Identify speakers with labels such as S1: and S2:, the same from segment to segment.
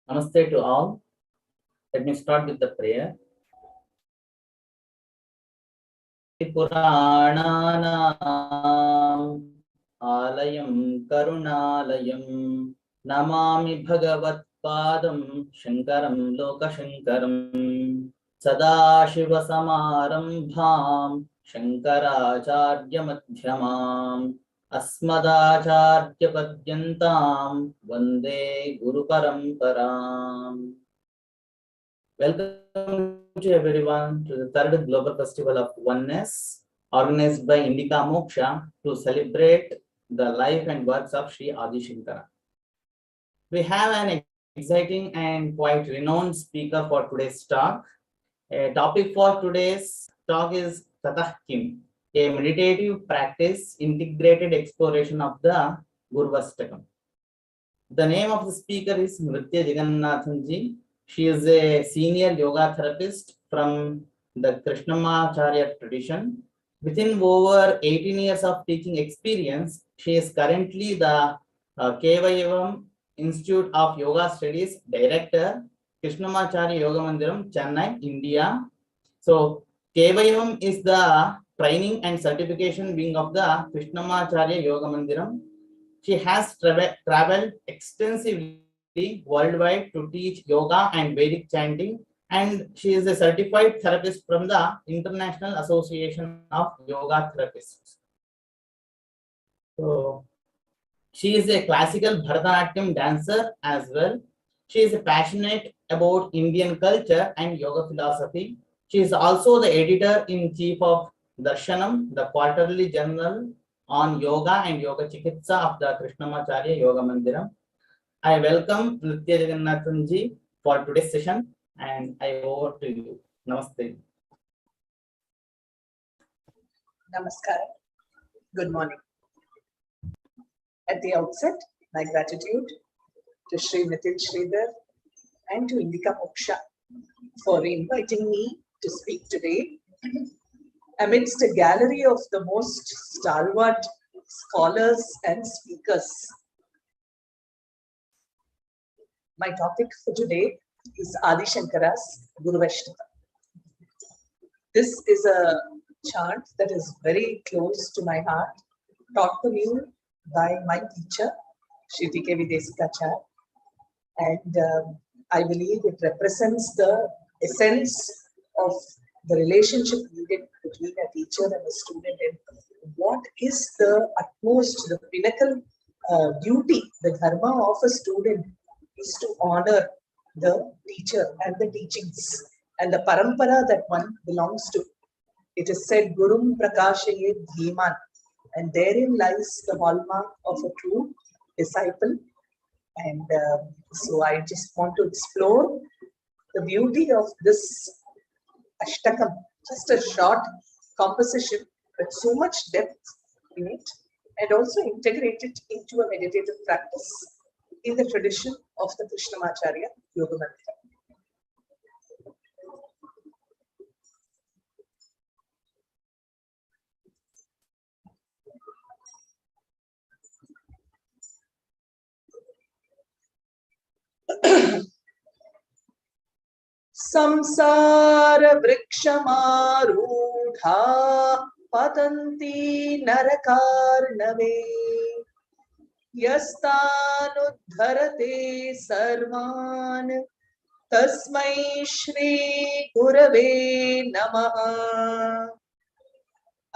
S1: Namaste to all. Let me start with the prayer. Purananam Alayam Karunalayam Namami Bhagavatpadam Shankaram Lokashankaram Sadashiva Samarambham Shankaracharya Madhyamam Asmadacharya Padyantam Vande Guru-Paramparam. Welcome to everyone to the third Global Festival of Oneness, organized by Indica Moksha to celebrate the life and works of Sri Adi Shankara. We have an exciting and quite renowned speaker for today's talk. A topic for today's talk is Tatah Kim, a meditative practice integrated exploration of the Gurvastakam. The name of the speaker is Nrithya Jagannathan ji. She is a senior yoga therapist from the Krishnamacharya tradition. Within over 18 years of teaching experience, she is currently the Kevayavam Institute of Yoga Studies Director, Krishnamacharya Yoga Mandiram, Chennai, India. So, Kevayavam is the training and certification wing of the Krishnamacharya Yoga Mandiram. She has traveled extensively worldwide to teach yoga and Vedic chanting, and she is a certified therapist from the International Association of Yoga Therapists. So, she is a classical Bharatanatyam dancer as well. She is passionate about Indian culture and yoga philosophy. She is also the editor-in-chief of Darshanam, the quarterly journal on yoga and yoga chikitsa of the Krishnamacharya Yoga Mandiram. I welcome Nrithya Jagannathan ji for today's session, and I over to you. Namaste.
S2: Namaskar. Good morning. At the outset, my gratitude to Sri Nitin Sridhar and to Indica Moksha for inviting me to speak today amidst a gallery of the most stalwart scholars and speakers. My topic for today is Adi Shankara's Gurvastakam. This is a chant that is very close to my heart, taught to me by my teacher, Shri T.K. Videsikacha, and I believe it represents the essence of the relationship needed between a teacher and a student, and what is the utmost, the pinnacle duty, the dharma of a student is to honor the teacher and the teachings and the parampara that one belongs to. It is said, Gurum Prakashayet Dhiman, and therein lies the hallmark of a true disciple. And so I just want to explore the beauty of this Ashtakam, just a short composition, but so much depth in it, and also integrate it into a meditative practice in the tradition of the Krishnamacharya Yoga Mandiram. Samsara vrikshamarudha patanti narakarnave yastanudharate sarvan tasmai shri gurave namaha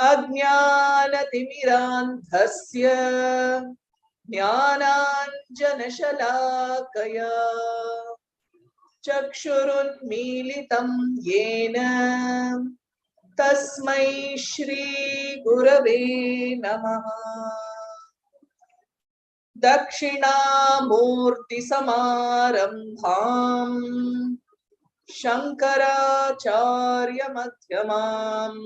S2: ajnanatimirandhasya jnananjanashalakaya चक्षुरुन्मीलितं येन तस्मै श्री गुरवे नमः दक्षिणामूर्तिसमारम्भां शङ्कराचार्य मध्यमाम्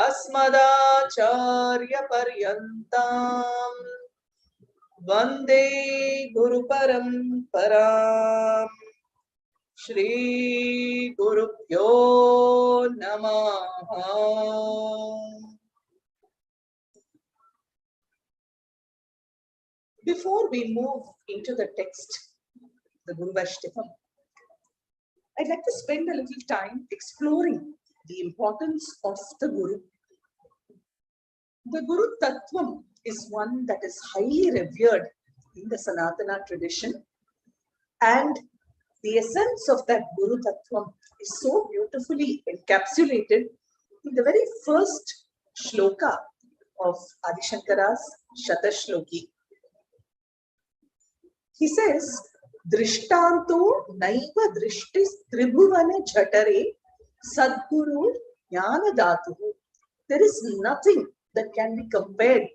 S2: अस्मदाचार्यपर्यन्तां वन्दे गुरुपरम्पराम् Shri Gurubhyo Namaha. Before we move into the text, the Gurvastakam, I'd like to spend a little time exploring the importance of the Guru. The Guru Tattvam is one that is highly revered in the Sanatana tradition, and the essence of that Guru Tattvam is so beautifully encapsulated in the very first shloka of Adi Shankara's Shatashloki. He says, Drishtanto naiva drishtis tribhuvana jhatare sadguru jnana dhatuhu. There is nothing that can be compared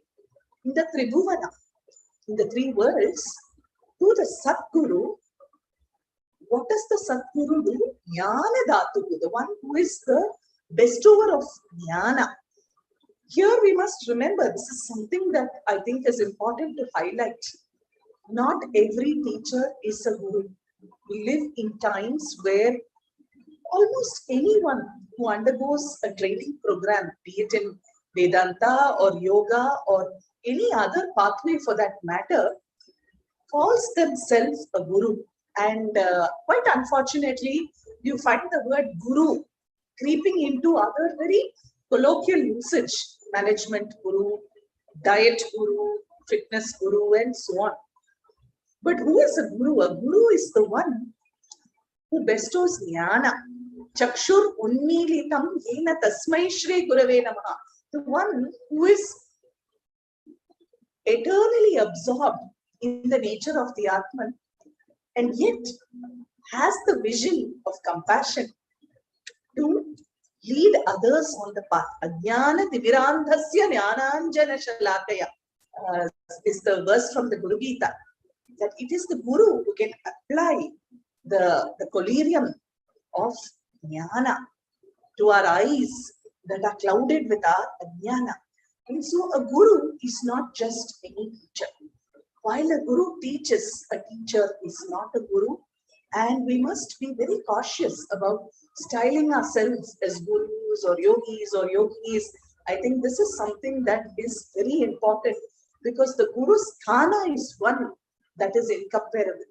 S2: in the tribhuvana, in the three worlds, to the Sadguru. What does the Sadguru do? Jnana dhatuhu, the one who is the bestower of jnana. Here we must remember, this is something that I think is important to highlight. Not every teacher is a guru. We live in times where almost anyone who undergoes a training program, be it in Vedanta or yoga or any other pathway for that matter, calls themselves a guru. And quite unfortunately, you find the word guru creeping into other very colloquial usage. Management guru, diet guru, fitness guru, and so on. But who is a guru? A guru is the one who bestows jnana. Chakshur unnilitam yena tasmai shri gurave namaha. The one who is eternally absorbed in the nature of the Atman and yet has the vision of compassion to lead others on the path. Ajnana divirandhasya jnananjana shalakaya is the verse from the Guru Gita. That it is the Guru who can apply the collyrium of jnana to our eyes that are clouded with our ajnana. And so a Guru is not just any teacher. While a Guru teaches, a teacher is not a Guru. And we must be very cautious about styling ourselves as gurus or yogis. I think this is something that is very important because the Guru's sthana is one that is incomparable.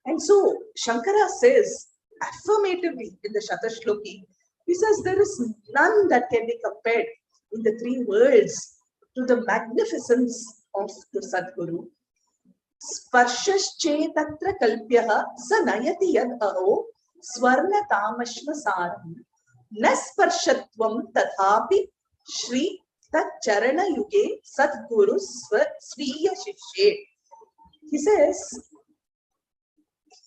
S2: And so Shankara says affirmatively in the Shatashloki, he says there is none that can be compared in the three worlds to the magnificence of the Sadguru. Sparshaschetatra kalpyaha sanayati yad aho swarna tamashma saram nasparshatvam tathapi shri tat charana yuge sadguru sviya shishye. He says,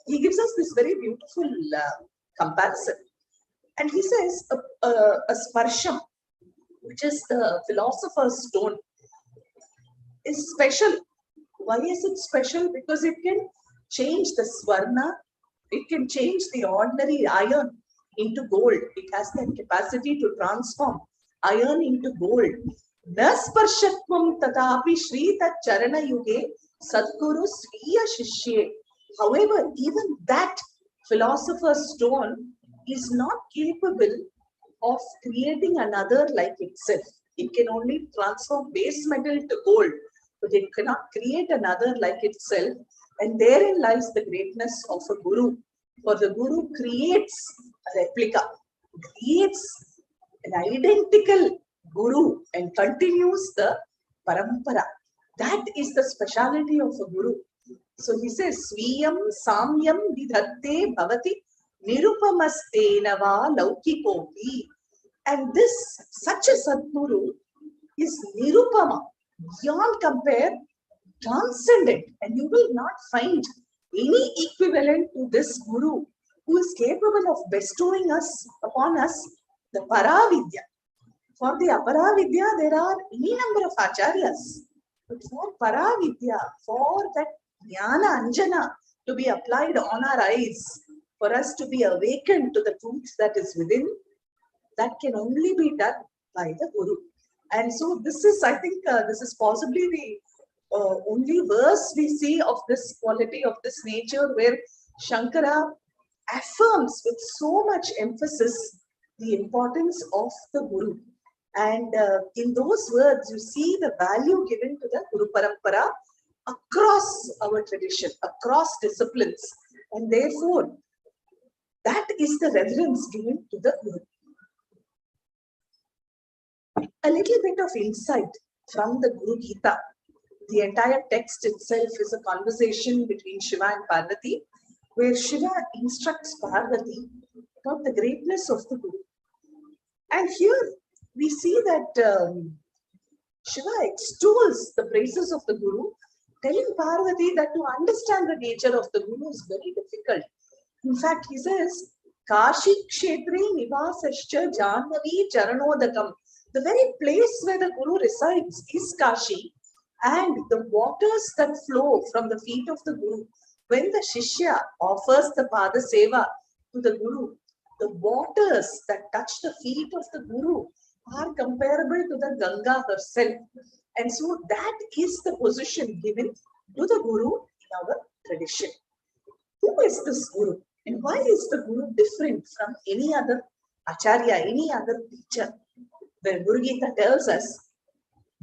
S2: he gives us this very beautiful comparison. And he says a sparsham, which is the philosopher's stone, is special. Why is it special? Because it can change the swarna, it can change the ordinary iron into gold. It has that capacity to transform iron into gold. Nasparshatvam tatapi shri tat charana yuge sadguru sviya shishye. However, even that philosopher's stone is not capable of creating another like itself. It can only transform base metal to gold, but it cannot create another like itself. And therein lies the greatness of a guru. For the guru creates a replica, creates an identical guru and continues the parampara. That is the speciality of a guru. So he says, Sviyam samyam vidhatte bhavati nirupamastena va laukikopi. And this, such a Sadguru is nirupama, beyond compare, transcendent. And you will not find any equivalent to this Guru who is capable of bestowing upon us the Paravidya. For the Aparavidya, there are any number of Acharyas. But for Paravidya, for that Jnana Anjana to be applied on our eyes, for us to be awakened to the truth that is within, that can only be done by the Guru. And so this is, I think, this is possibly the only verse we see of this quality, of this nature, where Shankara affirms with so much emphasis the importance of the Guru. And in those words, you see the value given to the Guru-Parampara across our tradition, across disciplines. And therefore, that is the reverence given to the Guru. A little bit of insight from the Guru Gita. The entire text itself is a conversation between Shiva and Parvati, where Shiva instructs Parvati about the greatness of the Guru. And here we see that Shiva extols the praises of the Guru, telling Parvati that to understand the nature of the Guru is very difficult. In fact, he says, Kashi Kshetri Nivasascha Janmavi Charanodakam. The very place where the Guru resides is Kashi, and the waters that flow from the feet of the Guru, when the Shishya offers the Pada Seva to the Guru, the waters that touch the feet of the Guru are comparable to the Ganga herself. And so that is the position given to the Guru in our tradition. Who is this Guru? And why is the Guru different from any other Acharya, any other teacher? Where Guru Gita tells us,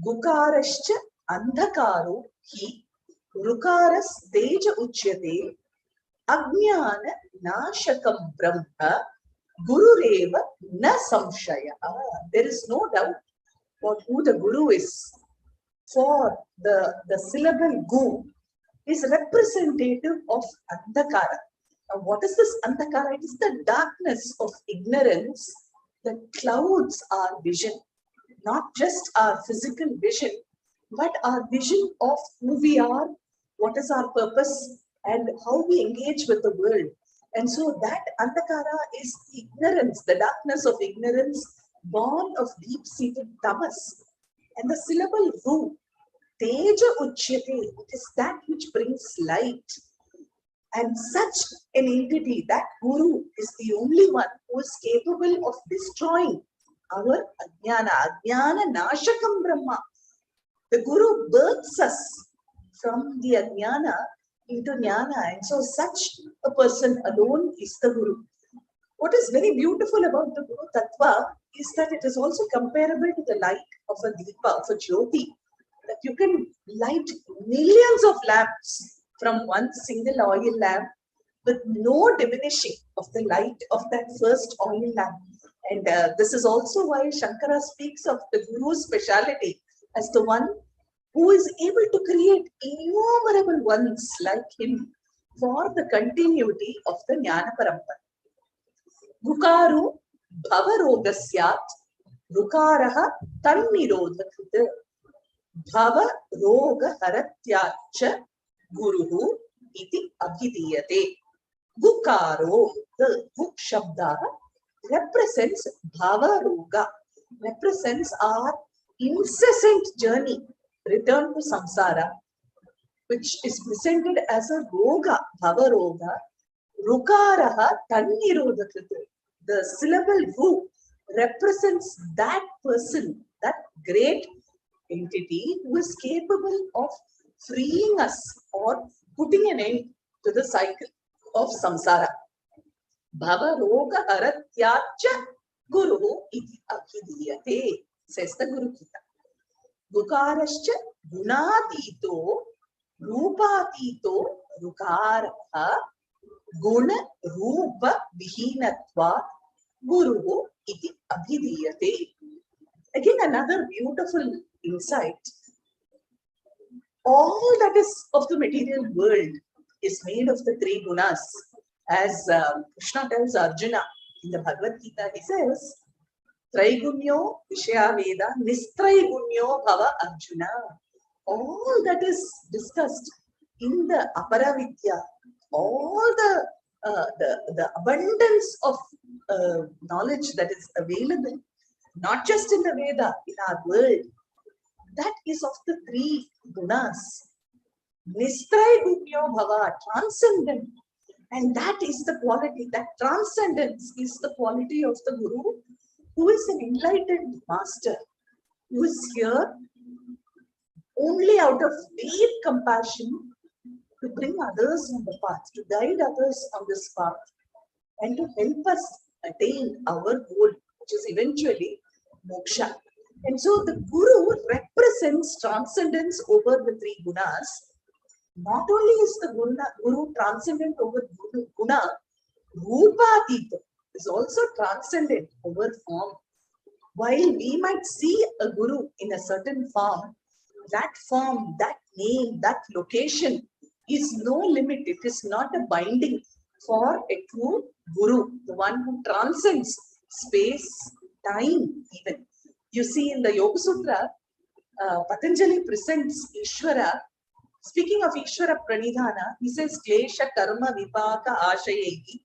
S2: Gukarascha Andhakaro hi Rukaras Teja Uchyate Ajnana Nashakam Brahma Gurureva Na Samshaya. There is no doubt about who the Guru is. For the syllable Gu is representative of Andhakara. Now, what is this Andhakara? It is the darkness of ignorance that clouds our vision, not just our physical vision, but our vision of who we are, what is our purpose, and how we engage with the world. And so that Andhakara is ignorance, the darkness of ignorance, born of deep-seated tamas. And the syllable Ru, Teja Uchyate, it is that which brings light. And such an entity, that Guru, is the only one who is capable of destroying our Ajnana. Ajnana Nashakam Brahma. The Guru births us from the Ajnana into Jnana. And so such a person alone is the Guru. What is very beautiful about the Guru Tattva is that it is also comparable to the light of a Deepa, of a Jyoti. That you can light millions of lamps from one single oil lamp with no diminishing of the light of that first oil lamp. And this is also why Shankara speaks of the Guru's speciality as the one who is able to create innumerable ones like him for the continuity of the Jnana Parampara. Gukaru Bhavarogasyat Gukaraha Tannirodhakrita Bhava Roga Haratyacha Guruhu iti abhidiyate. Gukaro, the Guk Shabda, represents Bhava Roga, represents our incessant journey, return to samsara, which is presented as a Roga, Bhava Roga. Rukaraha Tannirodhakrita. The syllable Ru represents that person, that great entity who is capable of freeing us or putting an end to the cycle of samsara. Bhava Roga Haratyacha Guru iti abhidiyate, says the Guru Gita. Gukarascha Gunatito Rupatito Rukaraha Guna Rupa Vihinatva Guru iti abhidiyate. Again, another beautiful insight. All that is of the material world is made of the three gunas. As Krishna tells Arjuna in the Bhagavad Gita, he says, Traigunyo Vishaya Veda Nistraigunyo Bhava Arjuna. All that is discussed in the Aparavidya, all the abundance of knowledge that is available, not just in the Veda, in our world, that is of the three gunas. Nistraigunyo Bhava, transcendent. And that is the quality, that transcendence is the quality of the Guru, who is an enlightened master, who is here only out of deep compassion to bring others on the path, to guide others on this path, and to help us attain our goal, which is eventually moksha. And so the Guru represents transcendence over the three gunas, Not only is the Guru transcendent over Guna, Rupatita is also transcendent over form. While we might see a Guru in a certain form, that form, that name, that location is no limit. It is not a binding for a true Guru, the one who transcends space, time even. You see in the Yoga Sutra, Patanjali presents Ishvara. Speaking of Ishvara Pranidhana, he says, Klesha Karma Vipaka Ashayehi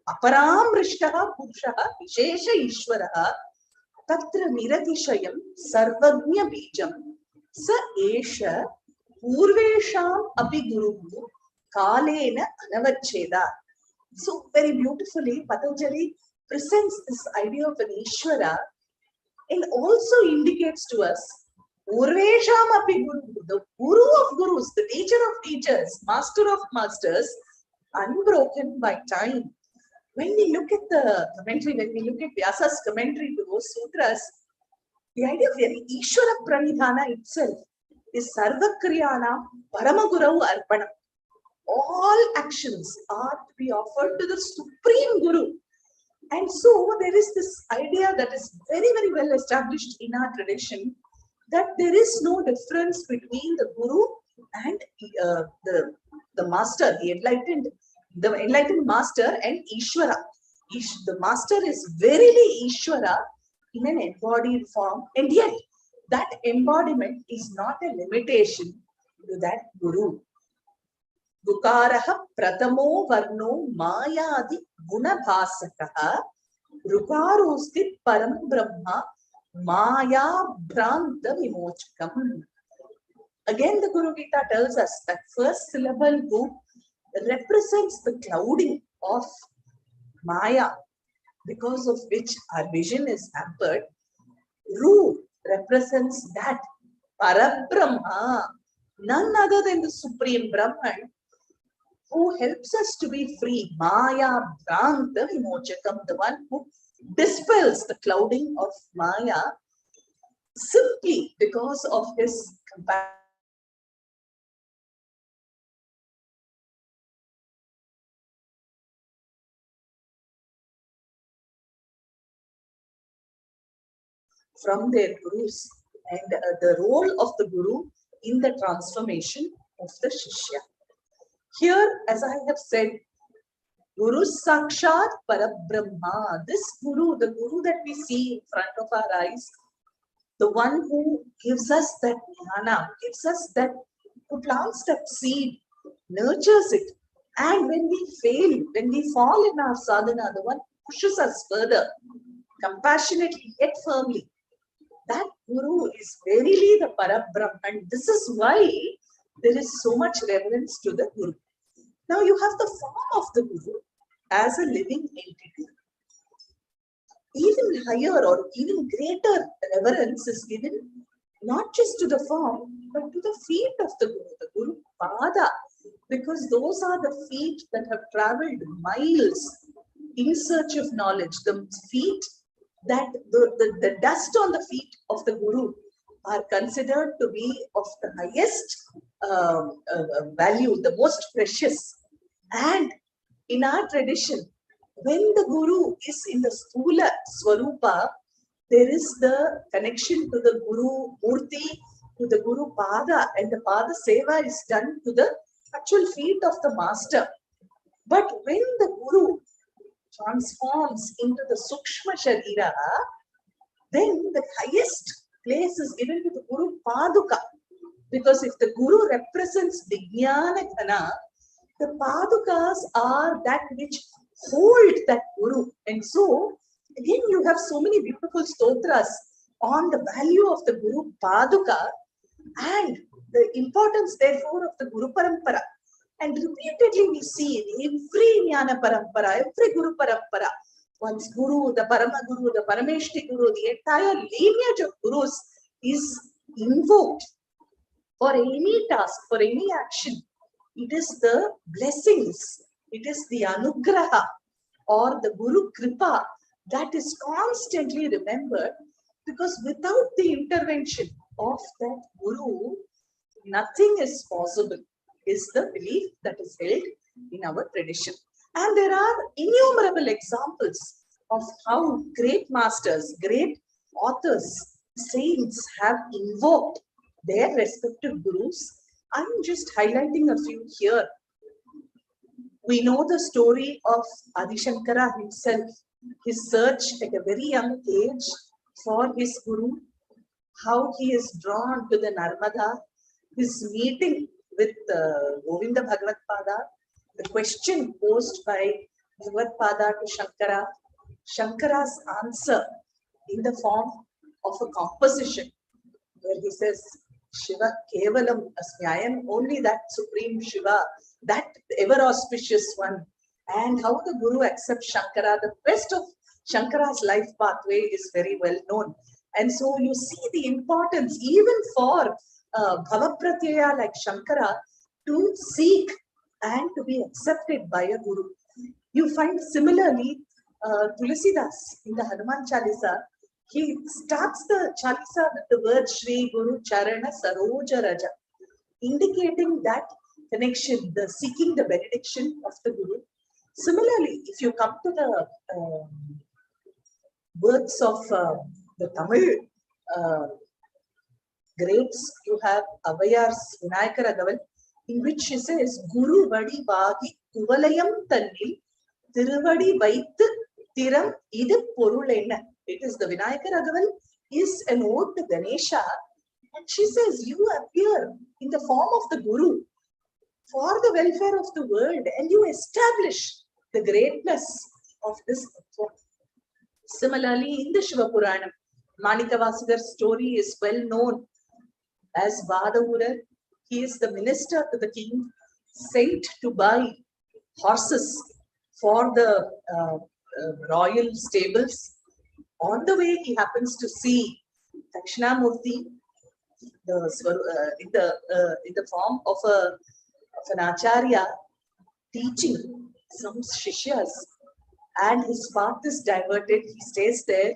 S2: Aparam Rishtaha Purushaha Vishesha Ishvaraha Tatra Niratishayam Sarvagnya Bijam Sa Esha Purvesham Api Guru Kalena Anavacheda. So very beautifully, Patanjali presents this idea of an Ishvara and also indicates to us Purvesham Api Guru, the Guru of Gurus, the teacher of teachers, master of masters, unbroken by time. When we look at the commentary, when we look at Vyasa's commentary to those sutras, the idea of Ishvara Pranidhana itself is Sarvakriyana Paramaguru Arpana. All actions are to be offered to the Supreme Guru. And so there is this idea that is very, very well established in our tradition that there is no difference between the Guru and the master, the enlightened master and Ishvara. The master is verily Ishvara in an embodied form, and yet that embodiment is not a limitation to that Guru. Dukaraha pratamo varno mayadi gunabhasakaha rukarosti param brahma maya branta vimochakam. Again, the Guru Gita tells us that first syllable Gu represents the clouding of Maya, because of which our vision is hampered. Ru represents that Parabrahma, none other than the Supreme Brahman, who helps us to be free. Maya Branta Vimochakam, the one who dispels the clouding of Maya simply because of his compassion. From their gurus and the role of the Guru in the transformation of the Shishya. Here, as I have said, Guru Sakshat Parabrahma, this Guru, the Guru that we see in front of our eyes, the one who gives us that jnana, gives us that, who plants that seed, nurtures it. And when we fail, when we fall in our sadhana, the one who pushes us further, compassionately yet firmly, that Guru is verily the Parabrahma. And this is why there is so much reverence to the Guru. Now you have the form of the Guru as a living entity. Even higher or even greater reverence is given not just to the form, but to the feet of the Guru Pada, because those are the feet that have traveled miles in search of knowledge. The feet that the dust on the feet of the Guru are considered to be of the highest value, the most precious. And in our tradition, when the Guru is in the Sthula Swarupa, there is the connection to the Guru Murti, to the Guru Pada, and the Pada Seva is done to the actual feet of the Master. But when the Guru transforms into the Sukshma Sharira, then the highest place is given to the Guru Paduka. Because if the Guru represents Vijnana Ghana, the Padukas are that which hold that Guru. And so, again, you have so many beautiful stotras on the value of the Guru Paduka and the importance, therefore, of the Guru-Parampara. And repeatedly we see in every Jnana Parampara, every Guru-Parampara, one's Guru, the Paramaguru, the Parameshti Guru, the entire lineage of Gurus is invoked for any task, for any action. It is the blessings, it is the Anugraha or the Guru Kripa that is constantly remembered, because without the intervention of that Guru, nothing is possible. is the belief that is held in our tradition. And there are innumerable examples of how great masters, great authors, saints have invoked their respective gurus. I'm just highlighting a few here. We know the story of Adi Shankara himself, his search at a very young age for his guru, how he is drawn to the Narmada, his meeting with Govinda Bhagavadpada, the question posed by Bhagavadpada to Shankara, Shankara's answer in the form of a composition where he says, Shiva Kevalam Asmi, I am only that supreme Shiva, that ever auspicious one. And how the Guru accepts Shankara, the best of Shankara's life pathway is very well known. And so you see the importance even for Bhavapratyaya like Shankara to seek and to be accepted by a Guru. You find similarly Tulsidas in the Hanuman Chalisa, he starts the Chalisa with the word Shri Guru Charana Saroja Raja, indicating that connection, the seeking the benediction of the Guru. Similarly, if you come to the works of the Tamil greats, you have Avayar's Vinayaka in which she says, Guru Vadi Vadi Kuvalayam Tanni Tiruvadi Vaithu Tiram Idu Porulena. It is the Vinayaka Ragavan is an ode to Ganesha, and she says, you appear in the form of the Guru for the welfare of the world, and you establish the greatness of this tattva. Similarly, in the Shiva Puranam, Manikavasikar's story is well known as Vadavura. He is the minister to the king, sent to buy horses for the royal stables. On the way, he happens to see Dakshinamurti in the form of an Acharya teaching some Shishyas, and his path is diverted. He stays there,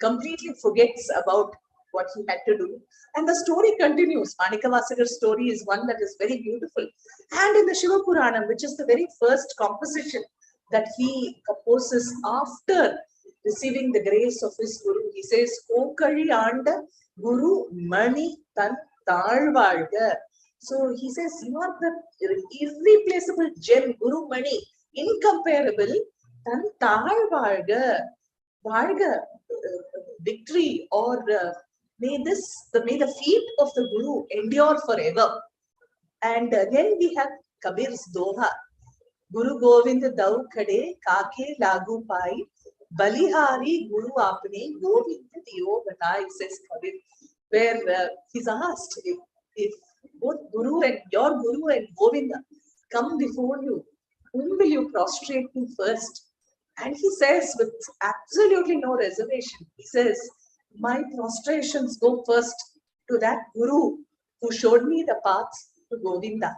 S2: completely forgets about what he had to do. And the story continues. Manikavasakar's story is one that is very beautiful. And in the Shiva Puranam, which is the very first composition that he composes after receiving the grace of his Guru, he says, Kokali Anda Guru Mani Tan Talvalga. So he says, you are the irreplaceable gem, Guru Mani, incomparable, Tan Talvalga. Valga, victory, or may the feet of the Guru endure forever. And then we have Kabir's Doha. Guru Govinda Dau Kade Kake Lagu Pai Balihari Guru Apne Govinda Dio Bata, says Kabir, where he's asked if both Guru and your Guru and Govinda come before you, whom will you prostrate to first? And he says with absolutely no reservation, he says, my prostrations go first to that Guru who showed me the path to Govinda.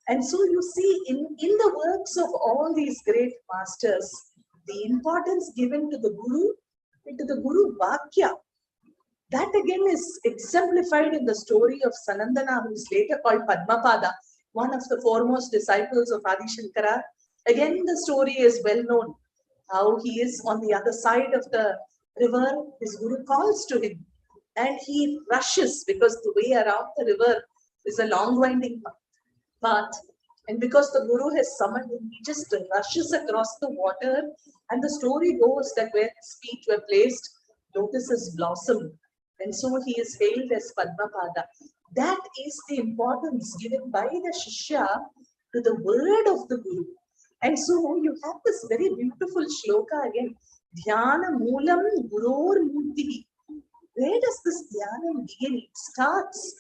S2: And so you see in the works of all these great masters, the importance given to the Guru and to the Guru Vakya. That again is exemplified in the story of Sanandana, who is later called Padmapada, one of the foremost disciples of Adi Shankara. Again, the story is well known, how he is on the other side of the river, his Guru calls to him, and he rushes because the way around the river is a long winding path. And because the Guru has summoned him, he just rushes across the water. And the story goes that where his feet were placed, lotuses blossomed. And so he is hailed as Padmapada. That is the importance given by the Shishya to the word of the Guru. And so you have this very beautiful shloka again. Dhyana Moolam Gurur Murti. Where does this dhyana begin? It starts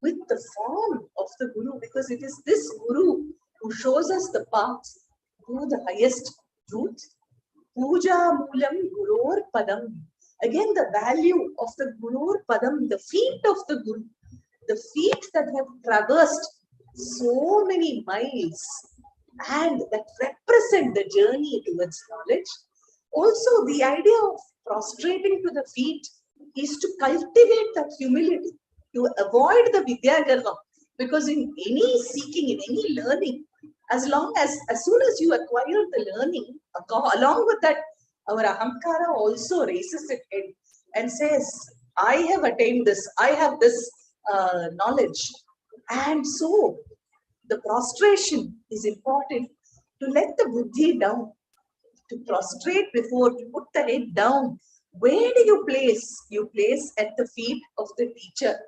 S2: with the form of the Guru, because it is this Guru who shows us the path to the highest truth. Puja Moolam Gurur Padam. Again, the value of the Gurur Padam, the feet of the Guru, the feet that have traversed so many miles and that represent the journey towards knowledge. Also, the idea of prostrating to the feet is to cultivate that humility, to avoid the Vidya Garvam. Because in any seeking, in any learning, as soon as you acquire the learning, along with that, our ahamkara also raises its head and says, I have attained this, I have this knowledge. And so the prostration is important, to let the buddhi down, to prostrate before, to put the head down. Where do you place? You place at the feet of the teacher.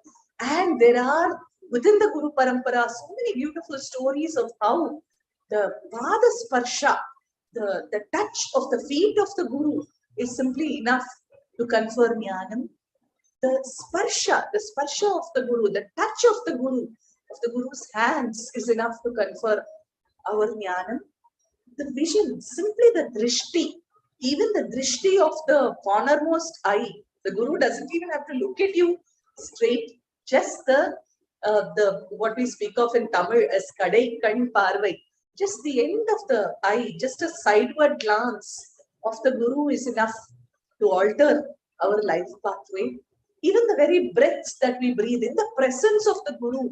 S2: And there are within the Guru-Parampara so many beautiful stories of how the Pada Sparsha, the touch of the feet of the Guru is simply enough to confer jnanam. The sparsha of the Guru, the touch of the Guru, of the Guru's hands is enough to confer our jnanam. The vision, simply the drishti, even the drishti of the cornermost eye. The Guru doesn't even have to look at you straight, just the what we speak of in Tamil as kadai kan parvai. Just the end of the eye, just a sideward glance of the Guru is enough to alter our life pathway. Even the very breaths that we breathe, in the presence of the Guru,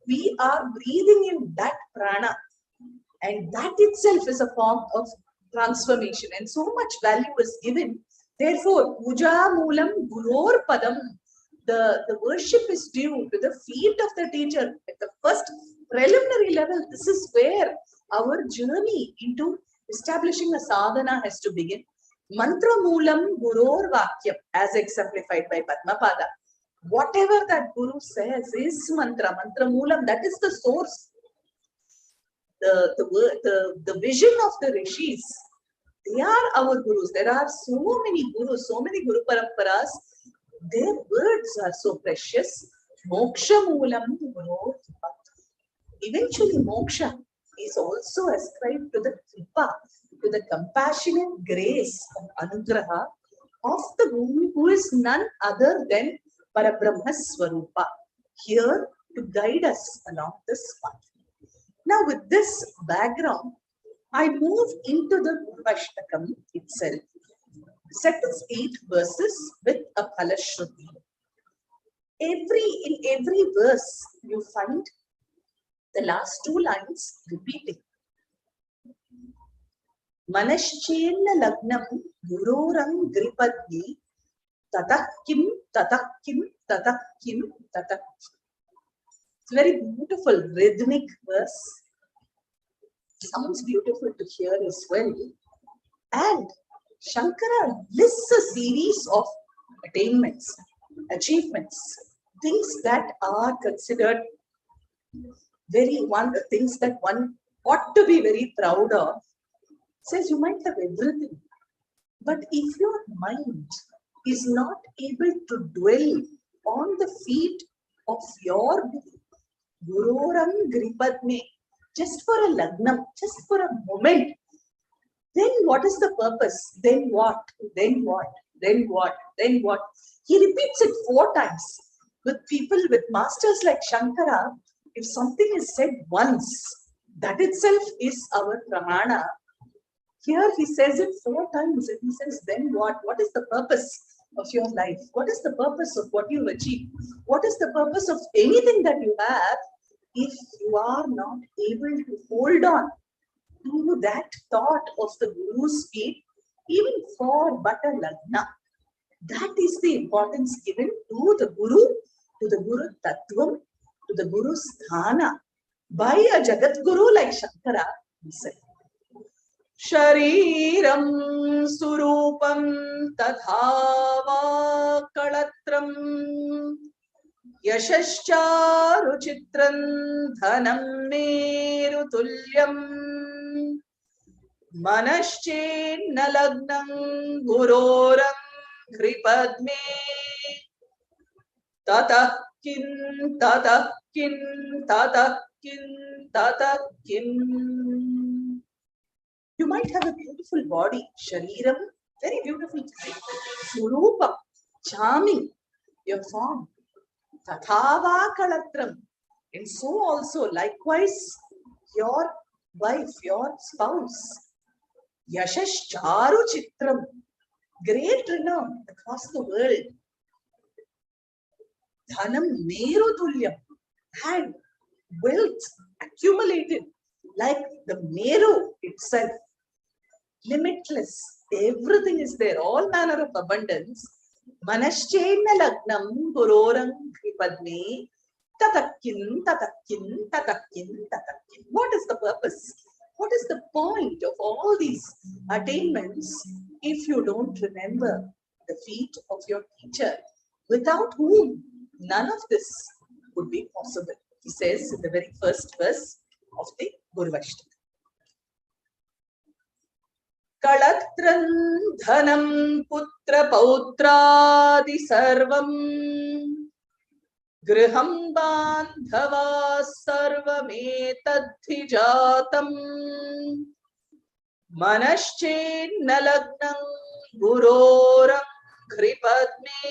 S2: we are breathing in that prana. And that itself is a form of transformation. And so much value is given. Therefore, puja moolam guror padam. The worship is due to the feet of the teacher. At the first preliminary level, this is where our journey into establishing a sadhana has to begin. Mantra moolam guror vakyam, as exemplified by Padmapada. Whatever that Guru says is mantra. Mantra moolam, that is the source. The vision of the rishis, they are our gurus. There are so many gurus, so many Guru Paramparas. Their words are so precious. Moksha moolam guru. Eventually, moksha is also ascribed to the kripa, to the compassionate grace and anugraha of the Guru, who is none other than Parabrahma Swarupa, here to guide us along this path. Now, with this background, I move into the Gurvastakam itself. Set is 8 verses with a Phalashruti. In every verse, you find the last 2 lines repeating. Manashchenna lagnam guroram gripadni tatah kim, tatah kim, tatah kim, tatah. It's a very beautiful rhythmic verse. Sounds beautiful to hear as well. And Shankara lists a series of attainments, achievements, things that are considered things that one ought to be very proud of. Says you might have everything, but if your mind is not able to dwell on the feet of your Guroram Gripadme, just for a lagnam, just for a moment, then what is the purpose? Then what? Then what? Then what? Then what? He repeats it 4 times. With people, with masters like Shankara, if something is said once, that itself is our pramana. Here he says it 4 times and he says, then what? What is the purpose of your life? What is the purpose of what you achieve? What is the purpose of anything that you have if you are not able to hold on to that thought of the Guru's feet, even for but a lagna? That is the importance given to the Guru Tattvam, to the Guru Sthana, by a Jagadguru like Shankara himself. Shariram surupam tathava kalatram yashascharu chitran dhanam meru tulyam manaschenna lagnam guroram kripadme tatah kim, tatah kim, tatah kim, tatah kim. You might have a beautiful body, shariram, very beautiful. Surupam, charming, your form. Tathava kalatram. And so also, likewise, your wife, your spouse. Yashascharu chitram, great renown across the world. Dhanam meru tulyam, and wealth accumulated like the Meru itself. Limitless. Everything is there. All manner of abundance. Manashchena lagnam gurorang kripadme tatakkin, tatakkin, tatakkin, tatakkin. What is the purpose? What is the point of all these attainments if you don't remember the feet of your teacher, without whom none of this would be possible? He says in the very first verse of the Gurvastakam. Kalatran dhanam putra pautradi sarvam griham bandhava sarvametadhi jatam manaschenna lagnam guroram kripadme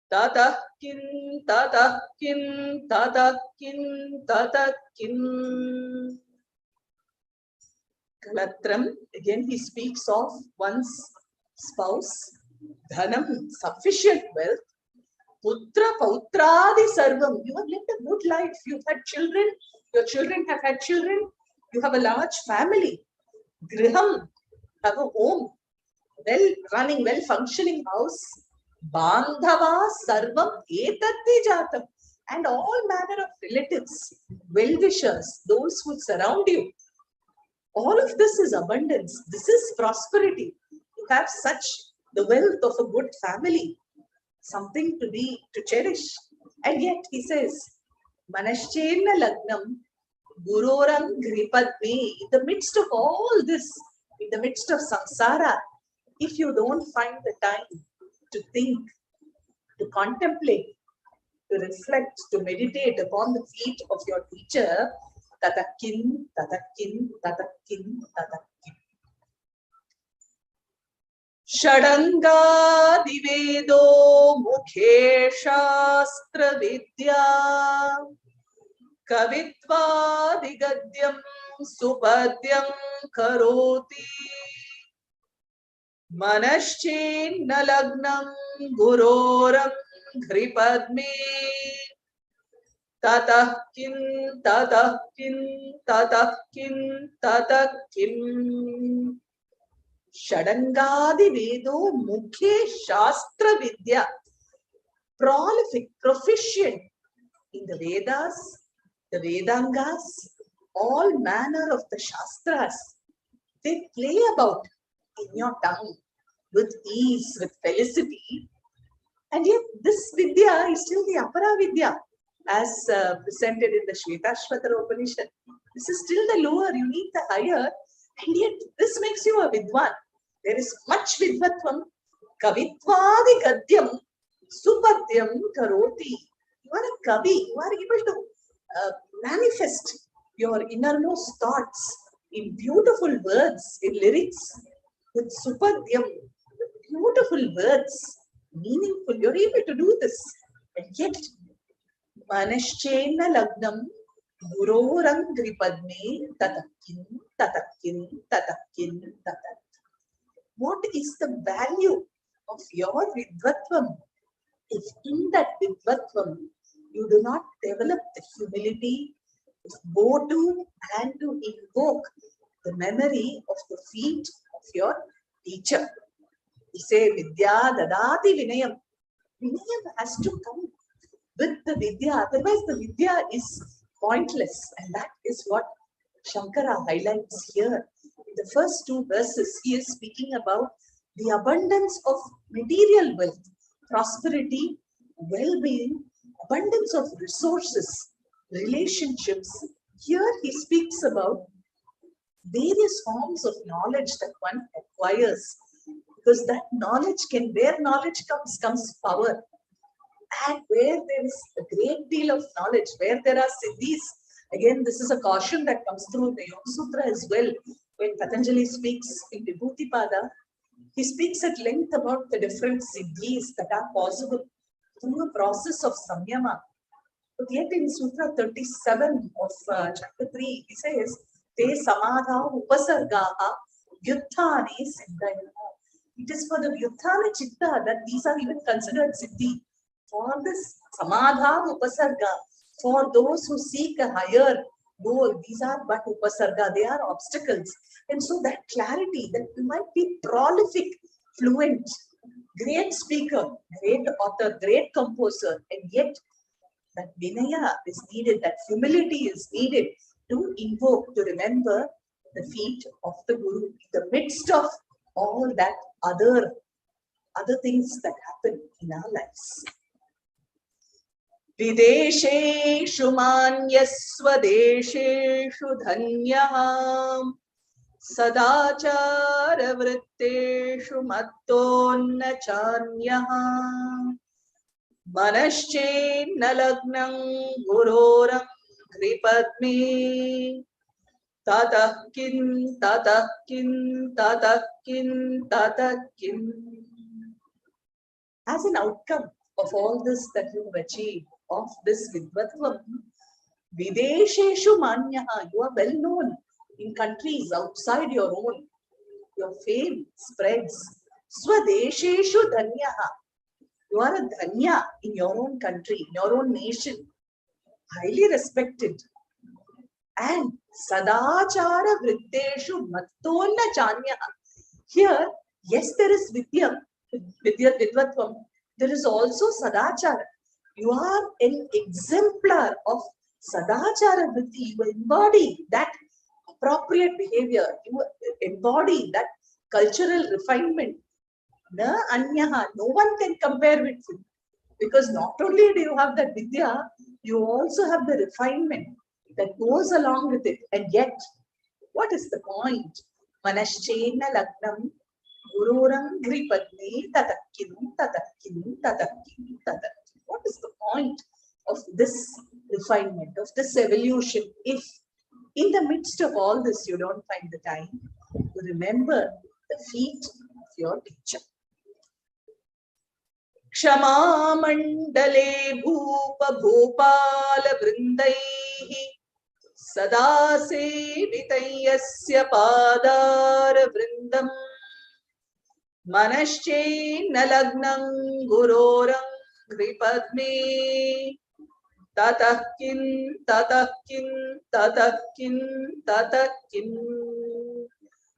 S2: tatah kim, tatah kim, tatah kim, tatah kim. Kalatram, again he speaks of one's spouse, dhanam, sufficient wealth, putra pautradi sarvam. You have lived a good life, you've had children, your children have had children, you have a large family, griham, have a home, well running, well functioning house, bandhava sarvam etatti jatam, and all manner of relatives, well-wishers, those who surround you. All of this is abundance. This is prosperity. You have such the wealth of a good family, something to cherish. And yet he says, Manashchena lagnam gurorang gripadme. In the midst of all this, in the midst of samsara, if you don't find the time to think, to contemplate, to reflect, to meditate upon the feet of your teacher, tatakkin, tatakkin, tatakkin, tatakkin. Shadanga divedo mukhe shastra vidya kavitva digadyam supadyam karoti manashchenna lagnam guroram gripadme tatah kim, tatah kim, tatah kim, tatah kim. Shadangadi Vedo Mukhe Shastra Vidya. Prolific, proficient in the Vedas, the Vedangas, all manner of the Shastras. They play about in your tongue with ease, with felicity. And yet this Vidya is still the Apara Vidya, as presented in the Shvetashvatara Upanishad. This is still the lower, you need the higher, and yet this makes you a Vidwan. There is much Vidvatvam. Kavitvadi Gadyam Supadyam Karoti. You are a Kavi, you are able to manifest your innermost thoughts in beautiful words, in lyrics, with Supadyam, beautiful words, meaningful. You're able to do this, and yet Manashchena lagnam gurorang gripadme tatakkin, tatakkin, tatakkin, tatak. What is the value of your vidvatvam if in that vidvatvam you do not develop the humility to go to and to invoke the memory of the feet of your teacher? We say vidya dadati vinayam. Vinayam has to come with the Vidya, otherwise the Vidya is pointless, and that is what Shankara highlights here. In the first two verses, he is speaking about the abundance of material wealth, prosperity, well-being, abundance of resources, relationships. Here he speaks about various forms of knowledge that one acquires, because that knowledge where knowledge comes power. And where there is a great deal of knowledge, where there are siddhis, again, this is a caution that comes through the Yoga Sutra as well. When Patanjali speaks in Vibhuti-pada, he speaks at length about the different siddhis that are possible through a process of samyama. But yet in Sutra 37 of chapter 3, he says, Te samadha upasargaha vyuthani siddhaya. It is for the vyuthana chitta that these are even considered siddhi. For this samadha upasarga, For those who seek a higher goal, these are but upasarga, they are obstacles. And so that clarity, that you might be prolific, fluent, great speaker, great author, great composer, and yet that vinaya is needed, that humility is needed to invoke, to remember the feet of the Guru in the midst of all that other things that happen in our lives. Videsheshu manyasvadesheshu dhanyaham sadachara vritteshu mattonna chanyaham manaschenna lagnam guroram kripadme tatah kim tatah kim tatah kim tatah kim. As an outcome of all this that you have achieved, of this vidvatvam, videsheshu manyaha, you are well known in countries outside your own. Your fame spreads. Swadesheshu dhanyaha, you are a dhanya in your own country, in your own nation, highly respected. And sadachara vritteshu mattonna chanyaha. Here, yes, there is vidvatvam, there is also sadachara. You are an exemplar of sadachara vritti. You embody that appropriate behavior. You embody that cultural refinement. Na anyaha, no one can compare with you. Because not only do you have that vidya, you also have the refinement that goes along with it. And yet, what is the point? Manaschenna lagnam gururam gripadne tatakkim tatakkim tatakkim tatakkim. What is the point of this refinement, of this evolution, if in the midst of all this you don't find the time to remember the feet of your teacher? Kshama mandale bhupa bhopala vrindaihi sada sevitayasya padara vrindam manaschenna lagnam guroram kripadme tatah kim tatah kim tatah kim tatah kim.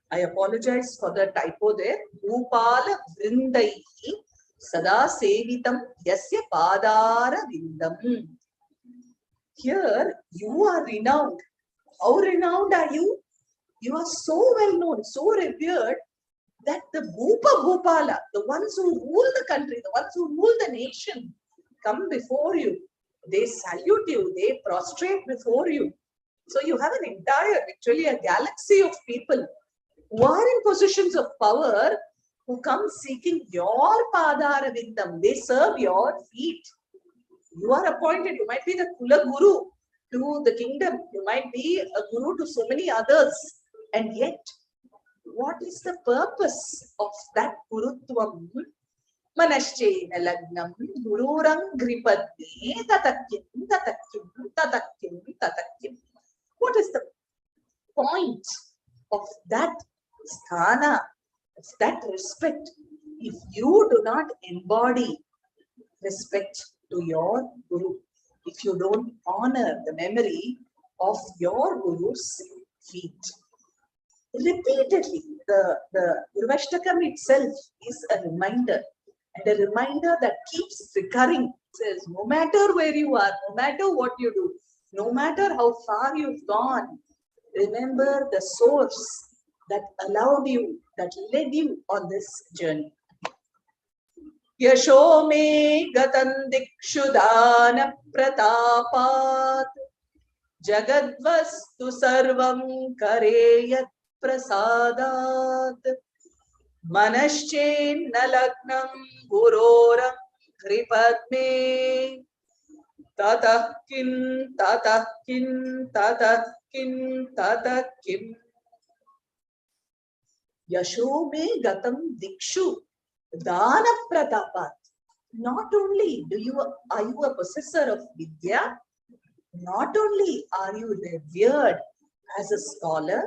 S2: I apologize for the typo there. Bhupala vrindaihi sada sevitam yasya padara vindam. Here you are renowned. How renowned are you? You are so well known, so revered, that the Bhupala, the ones who rule the country, the ones who rule the nation, come before you. They salute you, they prostrate before you. So you have an entire, actually a galaxy of people who are in positions of power, who come seeking your padara vindam. They serve your feet. You are appointed, you might be the Kula Guru to the kingdom, you might be a Guru to so many others, and yet, what is the purpose of that Gurutvam? Manaschenna lagnam gururam gripadne tatakkim tatakkim tatakkim tatakkim. What is the point of that sthana, of that respect, if you do not embody respect to your Guru, if you don't honor the memory of your Guru's feet? Repeatedly, the Gurvastakam itself is a reminder, and a reminder that keeps recurring. It says, no matter where you are, no matter what you do, no matter how far you've gone, remember the source that allowed you, that led you on this journey. Yasho me gatan dikshu dana pratapat jagadvastu sarvam kareyat prasadat manaschenna lagnam guroram kripadme tatah kim tatah kim tatah kim tatah kim. Yasho me gatam dikshu dana pratapat. Not only are you a possessor of vidya, not only are you revered as a scholar,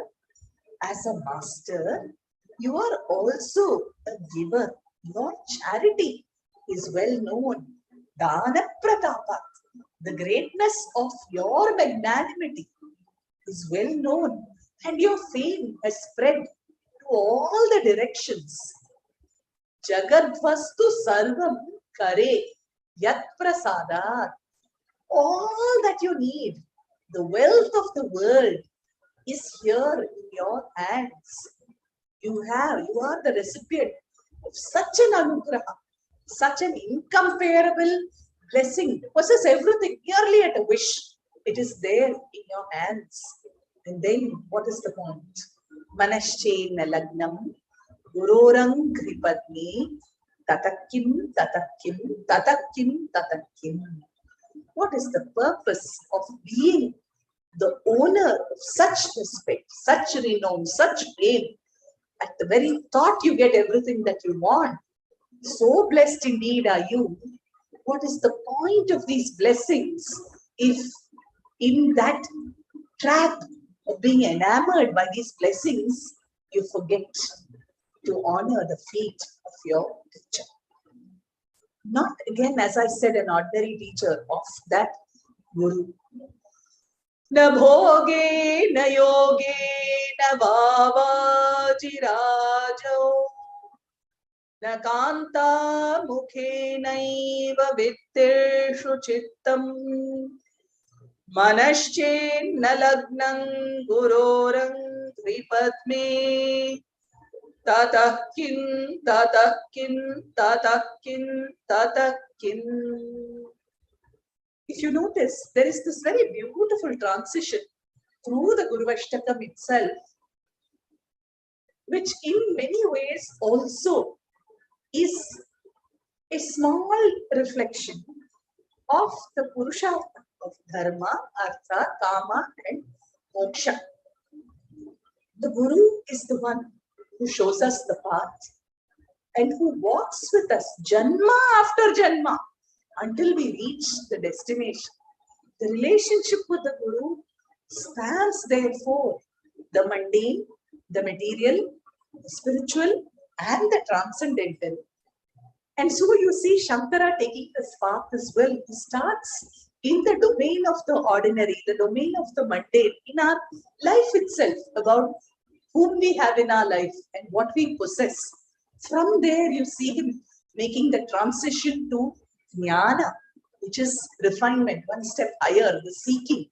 S2: as a master, you are also a giver. Your charity is well known. Dana pratapat. The greatness of your magnanimity is well known, and your fame has spread to all the directions. Jagadvastu sarvam kare yat prasadat. All that you need, the wealth of the world, is here in your hands. You are the recipient of such an anugraha, such an incomparable blessing. Possess everything nearly at a wish. It is there in your hands. And then what is the point? Manasche nalagnam gurorang kripadni Tatah Kim, Tatah Kim, Tatah Kim, Tatah Kim. What is the purpose of being the owner of such respect, such renown, such fame? At the very thought you get everything that you want. So blessed indeed are you. What is the point of these blessings if in that trap of being enamored by these blessings, you forget to honor the feet of your teacher? Not again, as I said, an ordinary teacher of that Guru. Na bhoge, na yoge, na bhavaji rajo, na kanta mukhe naiva vitteshu chittam, manasche na lagnam gurorang tripadme, Tatah Kim, Tatah Kim, Tatah Kim, Tatah Kim. If you notice, there is this very beautiful transition through the Gurvastakam itself, which in many ways also is a small reflection of the Purushartha of Dharma, Artha, Kama and Moksha. The Guru is the one who shows us the path and who walks with us Janma after Janma until we reach the destination. The relationship with the Guru spans therefore the mundane, the material, the spiritual and the transcendental. And so you see Shankara taking this path as well. He starts in the domain of the ordinary, the domain of the mundane, in our life itself, about whom we have in our life and what we possess. From there, you see him making the transition to jnana, which is refinement, one step higher, the seeking.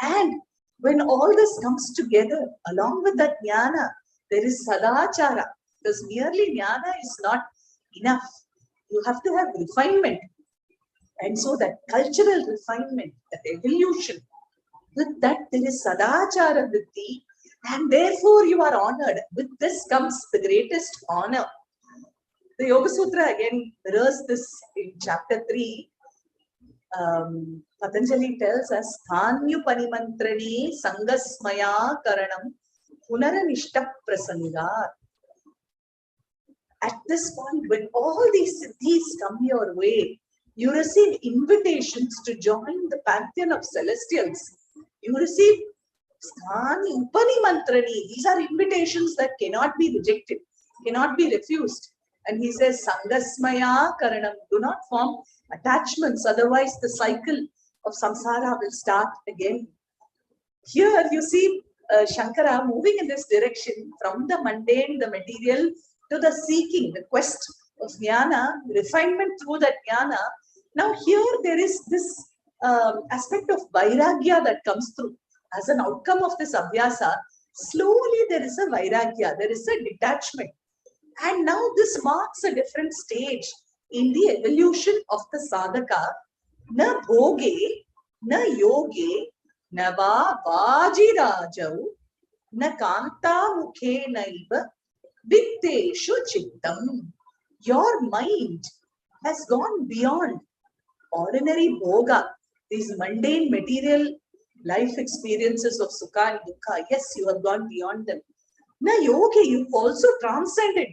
S2: And when all this comes together, along with that jnana, there is sadachara, because merely jnana is not enough. You have to have refinement. And so that cultural refinement, that evolution, with that there is sadachara vritti, and therefore you are honored. With this comes the greatest honor. The Yoga Sutra again mirrors this in chapter 3. Patanjali tells us, Thanyupanimantrani sangasmaya karanam punaranishta prasangat. At this point, when all these siddhis come your way, you receive invitations to join the pantheon of celestials. You receive Sthani Upanimantrani. These are invitations that cannot be rejected, cannot be refused. And he says, Sangasmaya Karanam. Do not form attachments, otherwise the cycle of samsara will start again. Here you see Shankara moving in this direction from the mundane, the material, to the seeking, the quest of jnana, refinement through that jnana. Now here there is this aspect of vairagya that comes through. As an outcome of this abhyasa, slowly there is a vairagya, there is a detachment. And now this marks a different stage in the evolution of the sadhaka. Na bhoge, na yoge, na va vajirajau, na kanta mukhe naiva vitteshu chittam. Your mind has gone beyond ordinary bhoga, these mundane material life experiences of sukha and dukkha. Yes, you have gone beyond them. Na yoga, you've also transcended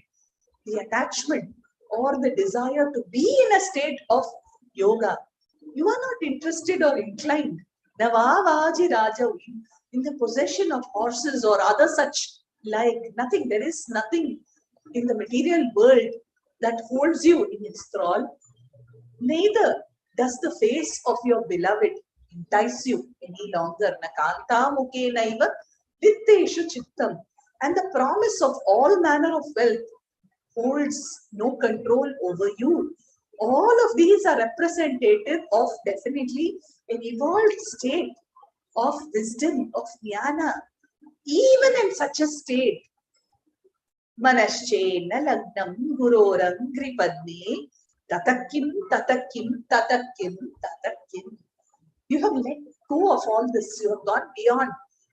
S2: the attachment or the desire to be in a state of yoga. You are not interested or inclined. Navavaji Raja, in the possession of horses or other such like nothing. There is nothing in the material world that holds you in its thrall. Neither Does the face of your beloved entice you any longer? Nakanta muke naiva vitteshu chittam. And the promise of all manner of wealth holds no control over you. All of these are representative of definitely an evolved state of wisdom, of jnana. Even in such a state, Manasche nalagnam guroram gripadne tatakim, tatakim, tatakim, tatakim. You have let go of all this. You have gone beyond.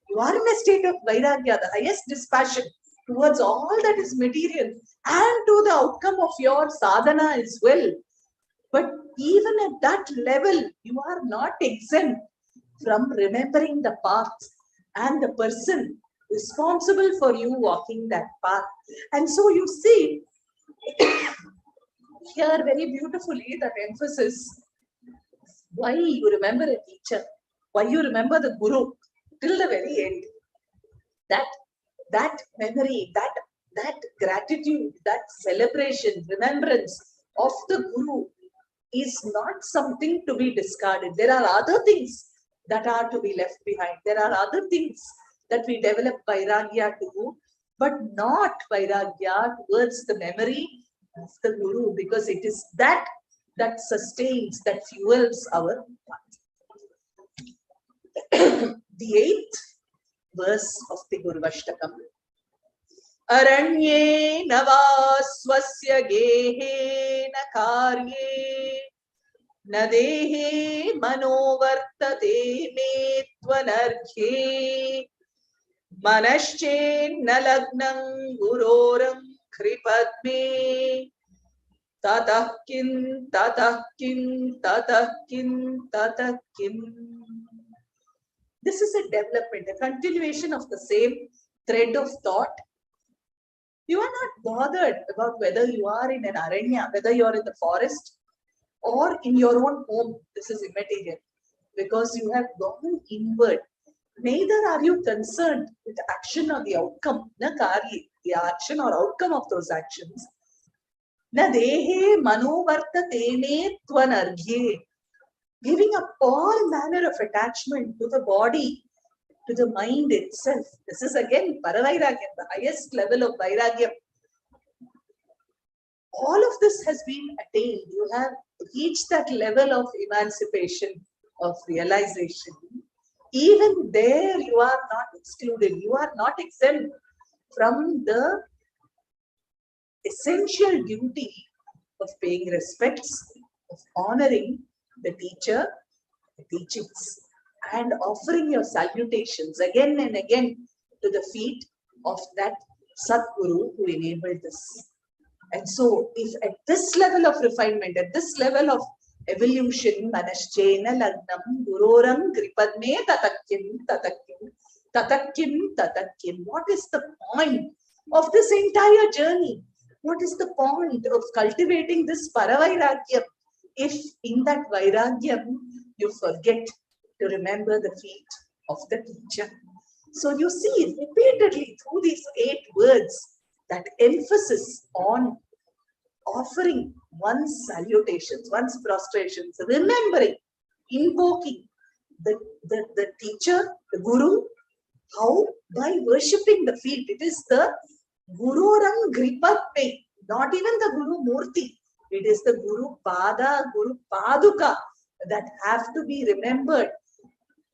S2: You are in a state of vairagya, the highest dispassion towards all that is material and to the outcome of your sadhana as well. But even at that level, you are not exempt from remembering the path and the person responsible for you walking that path. And so you see here very beautifully that emphasis, why you remember a teacher, why you remember the Guru till the very end. That memory, that gratitude, that celebration, remembrance of the Guru is not something to be discarded. There are other things that are to be left behind. There are other things that we develop vairagya to do, but not vairagya towards the memory of the Guru, because it is that sustains, that fuels our path. The 8th verse of the Gurvastakam. Aranye nava swasya gehe na karye na dehe manovartate me tvanarghe manasche nalagnam guroram kripadme tatah kim, tatah kim, tatah kim, tatah kim. This is a development, a continuation of the same thread of thought. You are not bothered about whether you are in an aranya, whether you are in the forest or in your own home. This is immaterial because you have gone inward. Neither are you concerned with the action or the outcome, na karye, the action or outcome of those actions. Na dehe manovartate me tvanarghe. Giving up all manner of attachment to the body, to the mind itself. This is again paravairagyam, the highest level of vairagyam. All of this has been attained. You have reached that level of emancipation, of realization. Even there you are not excluded. You are not exempt from the essential duty of paying respects, of honoring the teacher, the teachings, and offering your salutations again and again to the feet of that Satguru who enabled this. And so, if at this level of refinement, at this level of evolution, Manashchena Lagnam Guroram Gripadme Tatakim, Tatakim, Tatakim, Tatakim. What is the point of this entire journey? What is the point of cultivating this Paravairagyam if in that Vairagyam you forget to remember the feet of the teacher? So you see repeatedly through these 8 words that emphasis on offering one's salutations, one's prostrations, remembering, invoking the teacher, the Guru. How? By worshipping the feet. It is the Guroram Gripatte, not even the Guru Murti. It is the Guru Pada, Guru Paduka that have to be remembered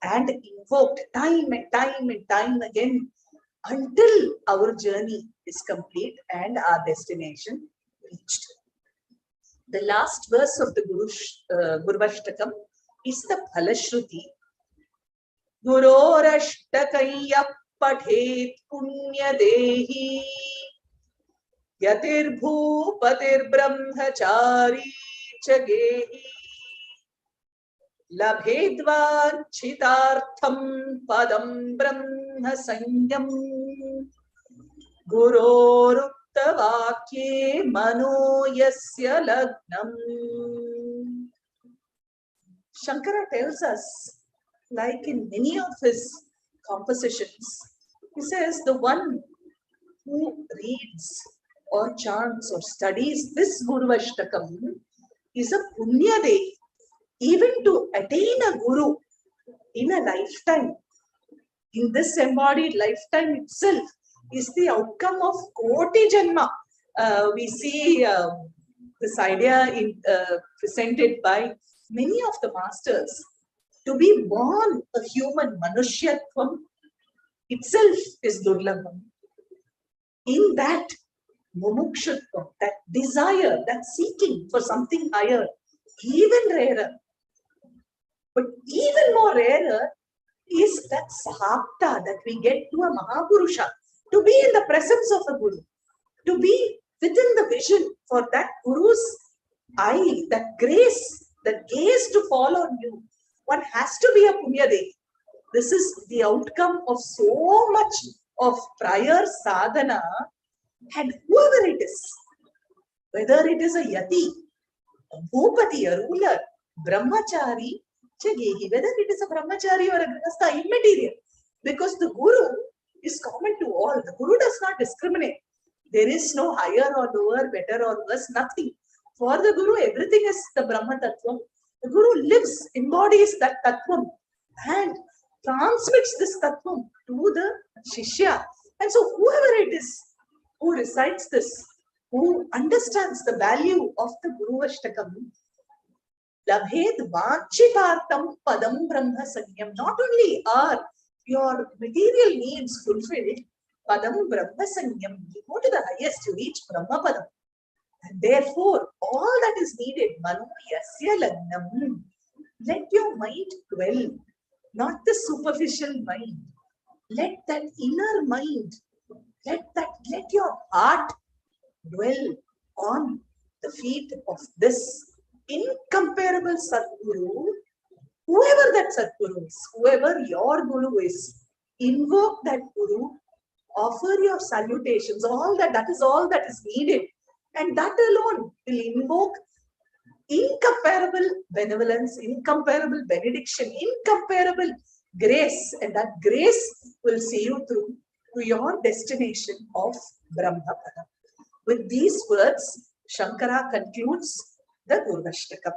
S2: and invoked time and time and time again until our journey is complete and our destination reached. The last verse of the Gurvastakam is the Phalashruti. Gurorashtakaya pathet punya dehi yatir bhupatir brahmachari chagehi labhedvan chitartham padam brahma sanyam gurorukta vakye mano yasya lagnam. Shankara tells us, like in many of his compositions, he says the one who reads or chants or studies this Gurvastakam is a Punyadehi. even to attain a guru in a lifetime, in this embodied lifetime itself, is the outcome of Koti Janma. We see this idea presented by many of the masters. To be born a human, Manushyatvam itself is Durlabham. In that mumukshutvam, that desire, that seeking for something higher, even rarer. But even more rarer is that sahapta that we get to a Mahapurusha, to be in the presence of a Guru, to be within the vision for that Guru's eye, that grace, that gaze to fall on you. One has to be a Punyadevi. This is the outcome of so much of prior sadhana, and whoever it is, whether it is a yati, a bhupati, a ruler, brahmachari, chagehi, whether it is a brahmachari or a grihastha, immaterial, because the Guru is common to all. The Guru does not discriminate. There is no higher or lower, better or worse, nothing. For the Guru, everything is the Brahma Tattvam. The Guru lives, embodies that Tattvam and transmits this Tattvam to the Shishya. And so whoever it is who recites this, who understands the value of the Gurvastakam, labhed vanchitartam padam brahma sanyam. Not only are your material needs fulfilled, padam brahma sanyam, you go to the highest, you reach Brahma Padam. And therefore, all that is needed, manu yasya lagnam, let your mind dwell, not the superficial mind. Let that inner mind, let your heart dwell on the feet of this incomparable Sadguru, whoever that Sadguru is, whoever your Guru is. Invoke that Guru, offer your salutations, all that is all that is needed. And that alone will invoke incomparable benevolence, incomparable benediction, incomparable grace. And that grace will see you through to your destination of Brahmapada. With these words, Shankara concludes the Gurvastakam.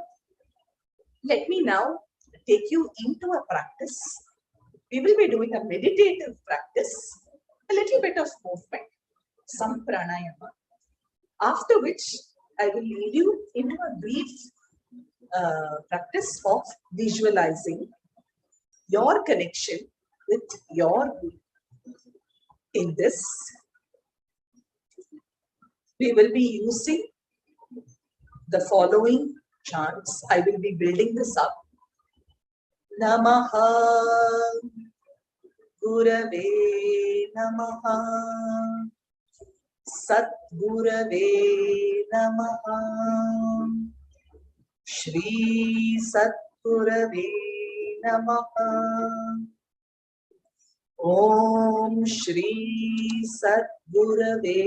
S2: Let me now take you into a practice. We will be doing a meditative practice, a little bit of movement, some pranayama. After which, I will lead you into a brief practice of visualizing your connection with your Guru. In this, we will be using the following chants. I will be building this up. Namaha Gurave Namaha Satgurave Namaha Shri Satgurave Namaha Om Shri Satgurave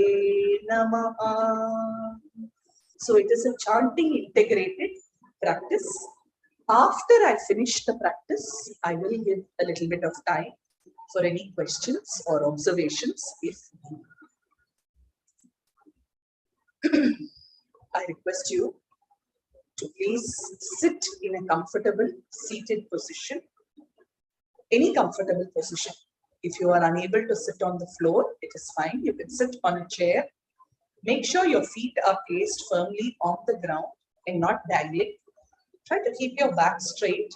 S2: Namaha. So it is a chanting integrated practice. After I finish the practice, I will give a little bit of time for any questions or observations if I request you to please sit in a comfortable seated position, any comfortable position. If you are unable to sit on the floor, it is fine. You can sit on a chair. Make sure your feet are placed firmly on the ground and not dangling. Try to keep your back straight,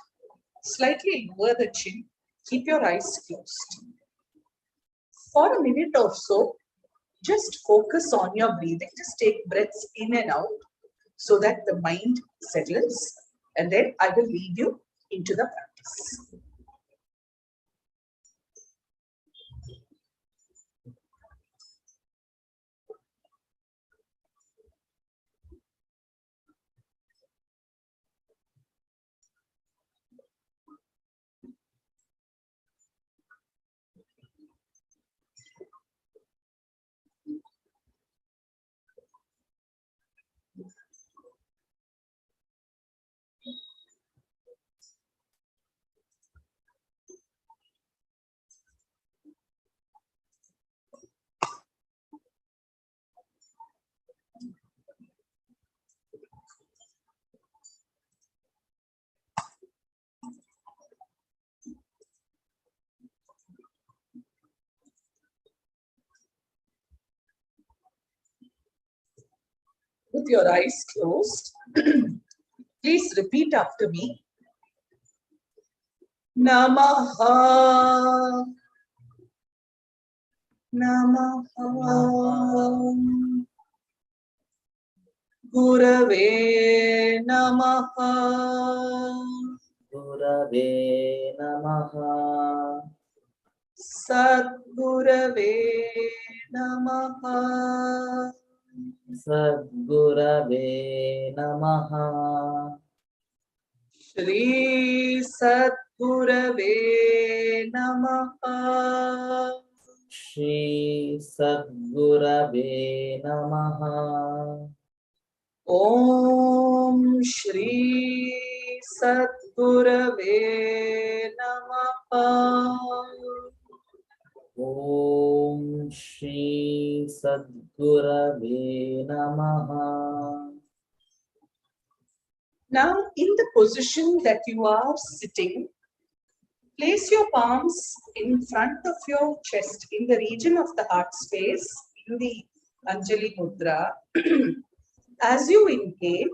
S2: slightly lower the chin. Keep your eyes closed. For a minute or so, just focus on your breathing. Just take breaths in and out so that the mind settles. And then I will lead you into the practice. with your eyes closed, please repeat after me. Namaha. Namaha. Gurave Namaha.
S1: Gurave Namaha.
S2: Sadgurave Namaha.
S1: Sadgurave Namaha.
S2: Shri Sadgurave Namaha.
S1: Shri Sadgurave Namaha.
S2: Om Shri Sadgurave Namaha.
S1: Om Shri Sadgurave Namaha.
S2: Now, in the position that you are sitting, place your palms in front of your chest, in the region of the heart space, in the Anjali Mudra. As you inhale,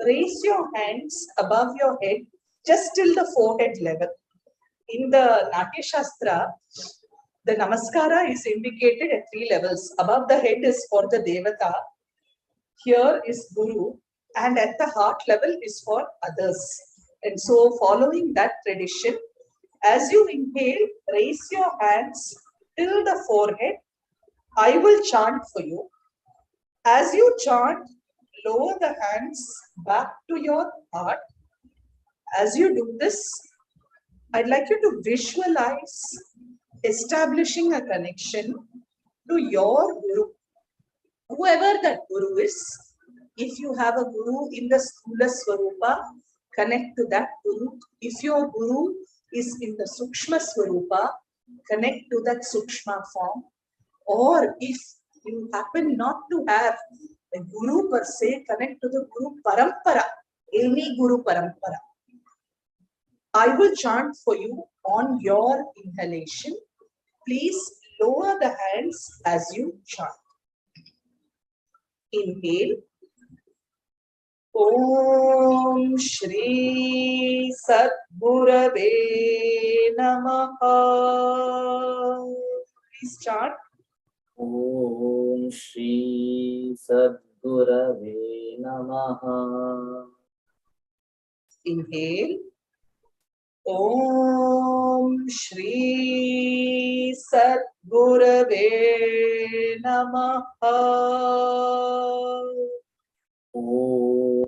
S2: raise your hands above your head, just till the forehead level. In the Natya Shastra, the Namaskara is indicated at 3 levels. Above the head is for the Devata, here is Guru, and at the heart level is for others. And so, following that tradition, as you inhale, raise your hands till the forehead. I will chant for you. As you chant, lower the hands back to your heart. As you do this, I'd like you to visualize establishing a connection to your Guru. Whoever that Guru is, if you have a Guru in the Sthula Swarupa, connect to that Guru. If your Guru is in the Sukshma Swarupa, connect to that Sukshma form. Or if you happen not to have a Guru per se, connect to the Guru-Parampara, any Guru-Parampara. I will chant for you on your inhalation. Please lower the hands as you chant. Inhale. Om Shri Sadgurave Namaha. Please chant.
S1: Om Shri Sadgurave Namaha.
S2: Inhale. Om Shri Sadgurave Namaha.
S1: Om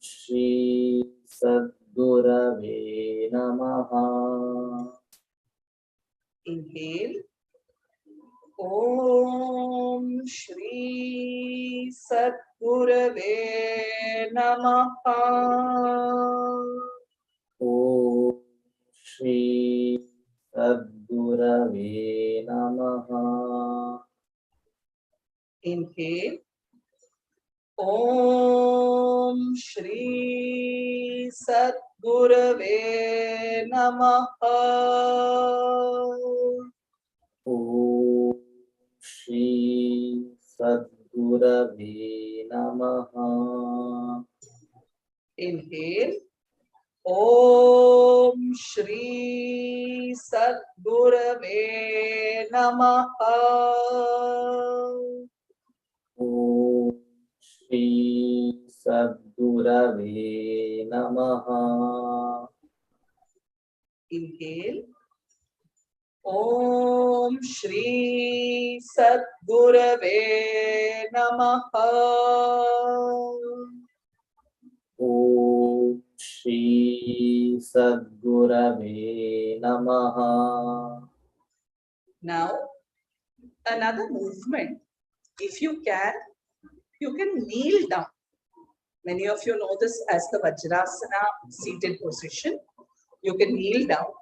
S1: Shri Sadgurave Namaha.
S2: Inhale. Om Shri Sadgurave Namaha.
S1: Om Shri Sadgurave Namaha.
S2: Inhale. Om Shri Sadgurave Namaha.
S1: Om Shri Sadgurave Namaha.
S2: Inhale. Om Shri Sadgurave Namaha.
S1: Om Shri Sadgurave Namaha.
S2: Inhale. Om Shri Sadgurave Namaha.
S1: Om Shri Sadgurave Namaha.
S2: Now, another movement. If you can kneel down. Many of you know this as the Vajrasana seated position. You can kneel down.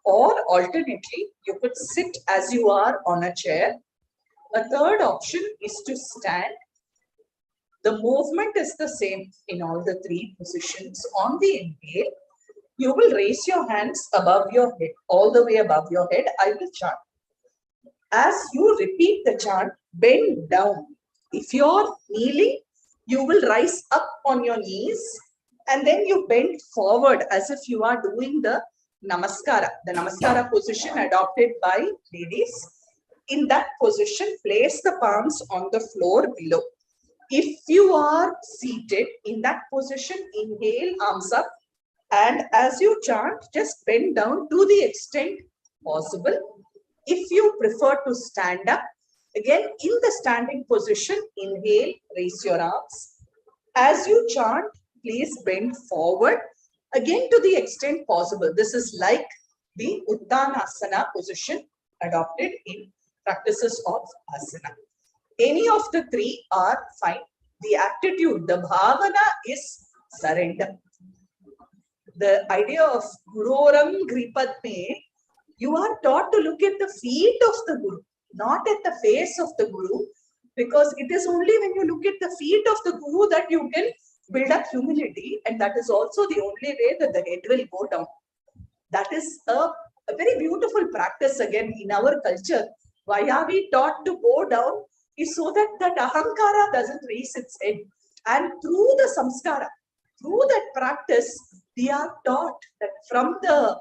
S2: Or alternately, you could sit as you are on a chair. A third option is to stand. The movement is the same in all the 3 positions. On the inhale, you will raise your hands above your head, all the way above your head. I will chant. As you repeat the chant, bend down. If you're kneeling, You will rise up on your knees and then you bend forward as if you are doing the namaskara position adopted by ladies. In that position, place the palms on the floor below. If you are seated in that position, inhale, arms up, and as you chant, just bend down to the extent possible. If you prefer to stand up, again in the standing position, inhale, raise your arms. As you chant, please bend forward, again to the extent possible. This is like the Uttanasana position adopted in practices of asana. Any of the three are fine. The attitude, the bhavana is surrender. The idea of Guroram Gripadme, you are taught to look at the feet of the Guru, not at the face of the Guru, because it is only when you look at the feet of the Guru that you can build up humility, and that is also the only way that the head will go down. That is a very beautiful practice again in our culture. Why are we taught to go down? Is so that that ahankara doesn't raise its head. And through the samskara, through that practice, we are taught that from the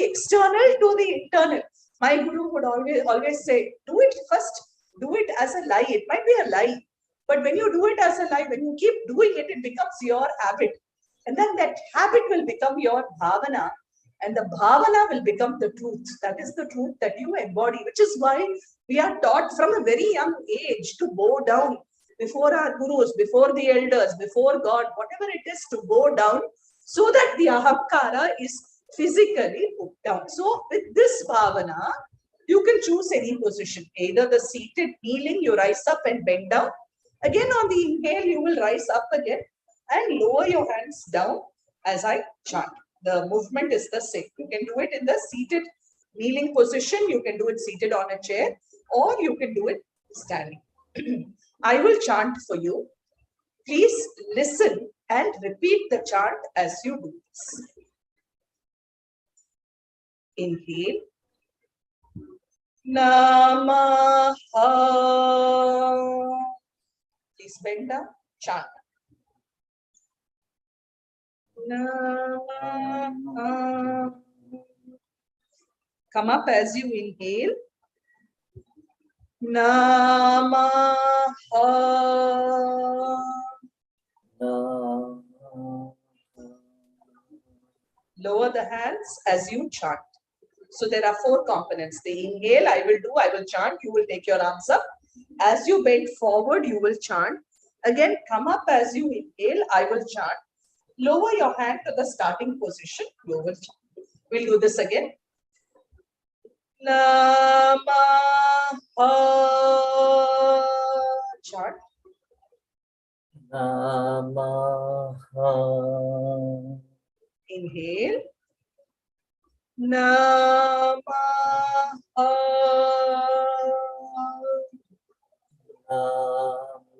S2: external to the internal. My guru would always say, do it first, do it as a lie. It might be a lie, but when you do it as a lie, when you keep doing it, it becomes your habit. And then that habit will become your bhavana, and the bhavana will become the truth. That is the truth that you embody, which is why we are taught from a very young age to bow down before our gurus, before the elders, before God, whatever it is, to bow down, so that the ahamkara is physically put down. So with this bhavana, you can choose any position, either the seated, kneeling, you rise up and bend down. Again on the inhale, you will rise up again and lower your hands down as I chant. The movement is the same. You can do it in the seated kneeling position, you can do it seated on a chair, or you can do it standing. I will chant for you. Please listen and repeat the chant as you do this. Inhale. Namaha. Please bend down. Chant. Namaha. Come up as you inhale. Namaha. Lower the hands as you chant. So there are four components. The inhale, I will chant, you will take your arms up. As you bend forward, you will chant. Again, come up as you inhale, I will chant. Lower your hand to the starting position, you will chant. We'll do this again. Namaha. Chant.
S1: Namaha.
S2: Inhale. Namaha.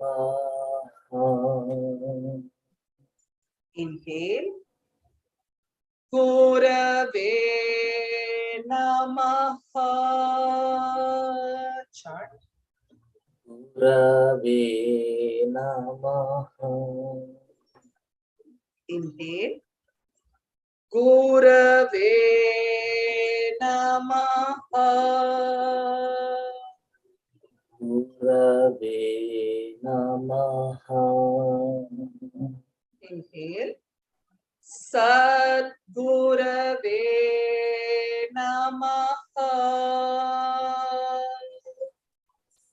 S1: Namaha.
S2: Inhale. Gurave Namaha. Chant.
S1: Gurave Namaha.
S2: Inhale. Gurave Namaha.
S1: Gurave Namaha.
S2: Inhale. Sadgurave Namaha.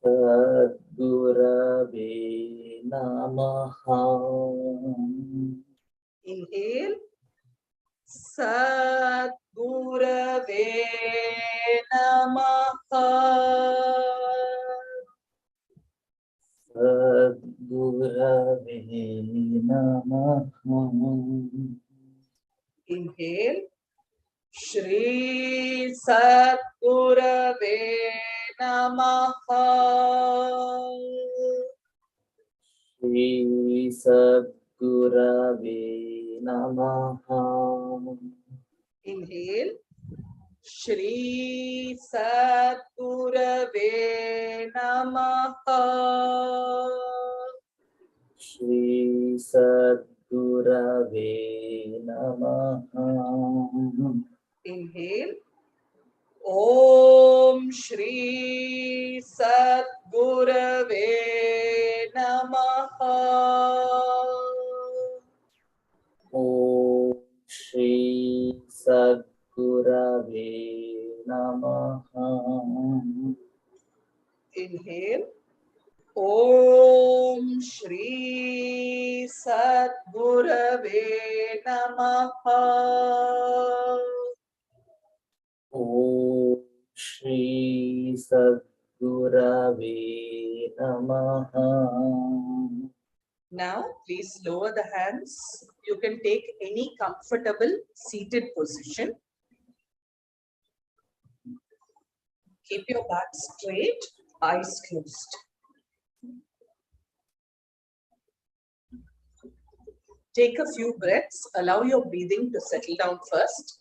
S1: Sadgurave Namaha.
S2: Inhale. Sadgurave Namaha.
S1: Sadgurave Namaha.
S2: Inhale. Shri Sadgurave Namaha.
S1: Shri Sadgurave Namaha.
S2: Inhale. Shri Sadgurave Namaha.
S1: Shri Sadgurave Namaha.
S2: Inhale. Om Shri Sadgurave Namaha.
S1: Om Shri Sadgurave Namaha.
S2: Inhale. Om Shri Sadgurave Namaha.
S1: Om Shri Sadgurave Namaha.
S2: Now, please lower the hands. You can take any comfortable seated position. Keep your back straight, eyes closed. Take a few breaths. Allow your breathing to settle down first.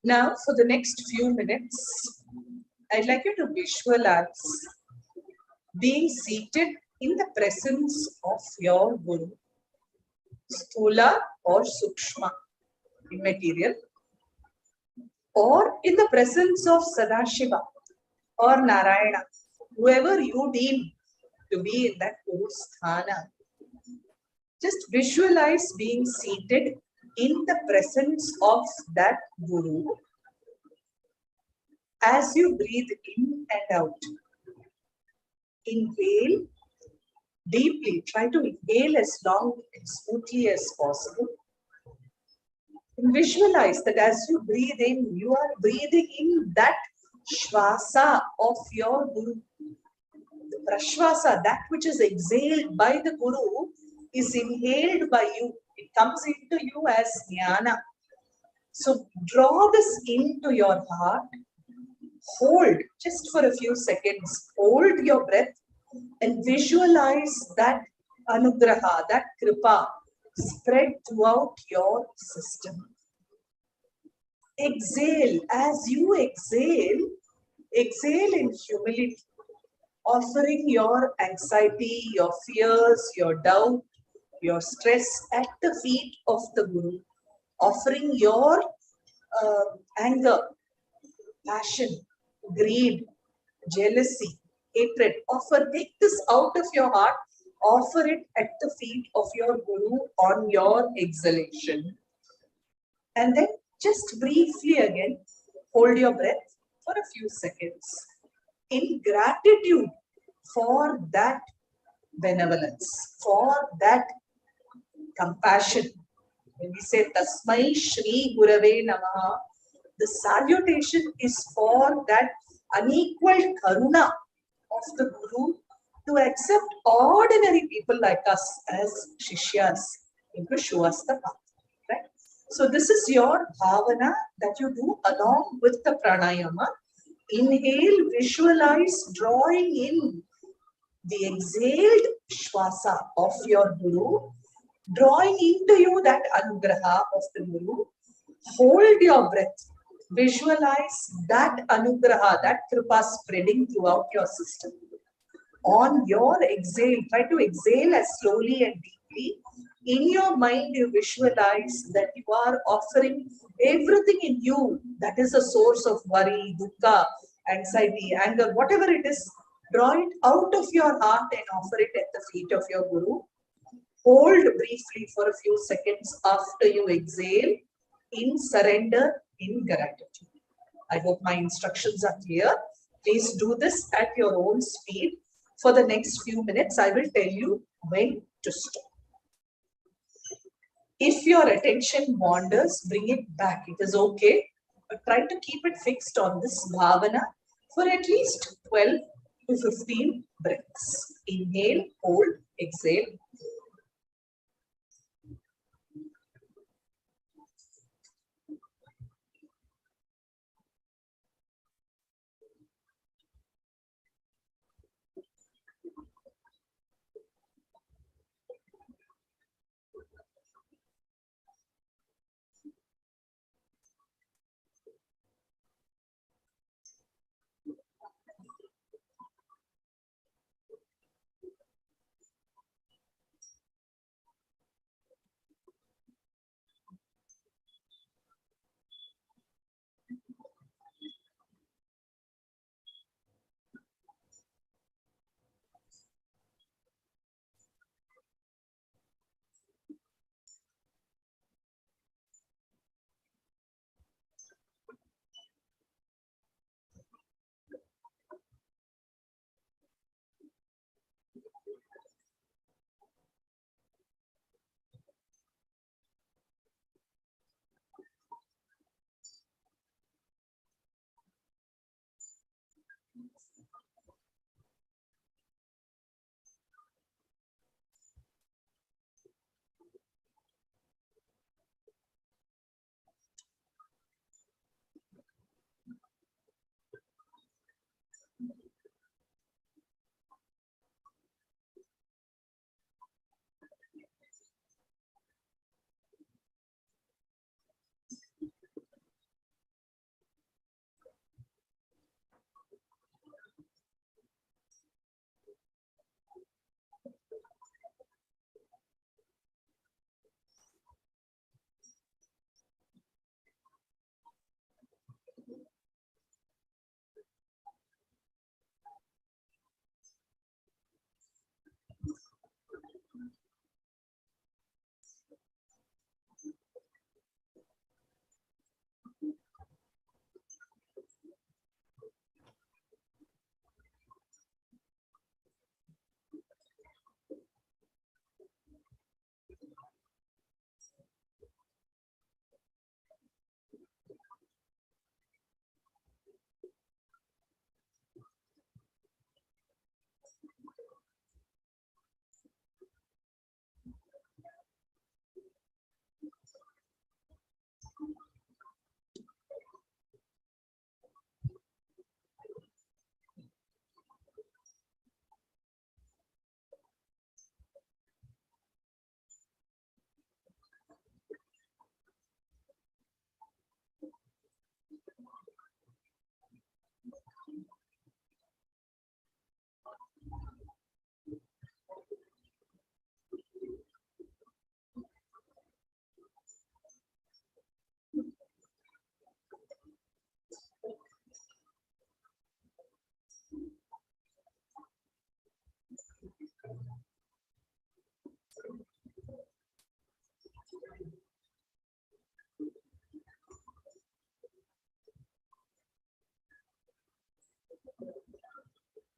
S2: Now, for the next few minutes, I'd like you to visualize being seated in the presence of your Guru, Sthula or Sukshma in material, or in the presence of Sadashiva or Narayana, whoever you deem to be in that Guru Sthana. Just visualize being seated in the presence of that Guru as you breathe in and out. Inhale deeply. Try to inhale as long and smoothly as possible. And visualize that as you breathe in, you are breathing in that Shvasa of your Guru. The Prashvasa, that which is exhaled by the Guru, is inhaled by you. It comes into you as jnana. So draw this into your heart. Hold just for a few seconds. Hold your breath and visualize that anugraha, that kripa spread throughout your system. Exhale. As you exhale, exhale in humility, offering your anxiety, your fears, your doubt, your stress at the feet of the Guru, offering your anger, passion, greed, jealousy, hatred. Take this out of your heart, offer it at the feet of your Guru on your exhalation. And then just briefly again, hold your breath for a few seconds in gratitude for that benevolence, for that compassion. When we say Tasmai Shri Gurave Namaha, the salutation is for that unequaled karuna of the Guru to accept ordinary people like us as Shishyas into show us the path. Right? So this is your bhavana that you do along with the pranayama. Inhale, visualize, drawing in the exhaled shwasa of your Guru, drawing into you that anugraha of the Guru. Hold your breath. Visualize that anugraha, that kripa spreading throughout your system. On your exhale, try to exhale as slowly and deeply. In your mind, you visualize that you are offering everything in you that is a source of worry, dukkha, anxiety, anger, whatever it is. Draw it out of your heart and offer it at the feet of your Guru. Hold briefly for a few seconds after you exhale in surrender, in gratitude. I hope my instructions are clear. Please do this at your own speed. For the next few minutes, I will tell you when to stop. If your attention wanders, bring it back. It is okay, but try to keep it fixed on this bhavana for at least 12 to 15 breaths. Inhale, hold, exhale.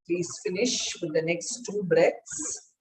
S2: Please finish with the next 2 breaths.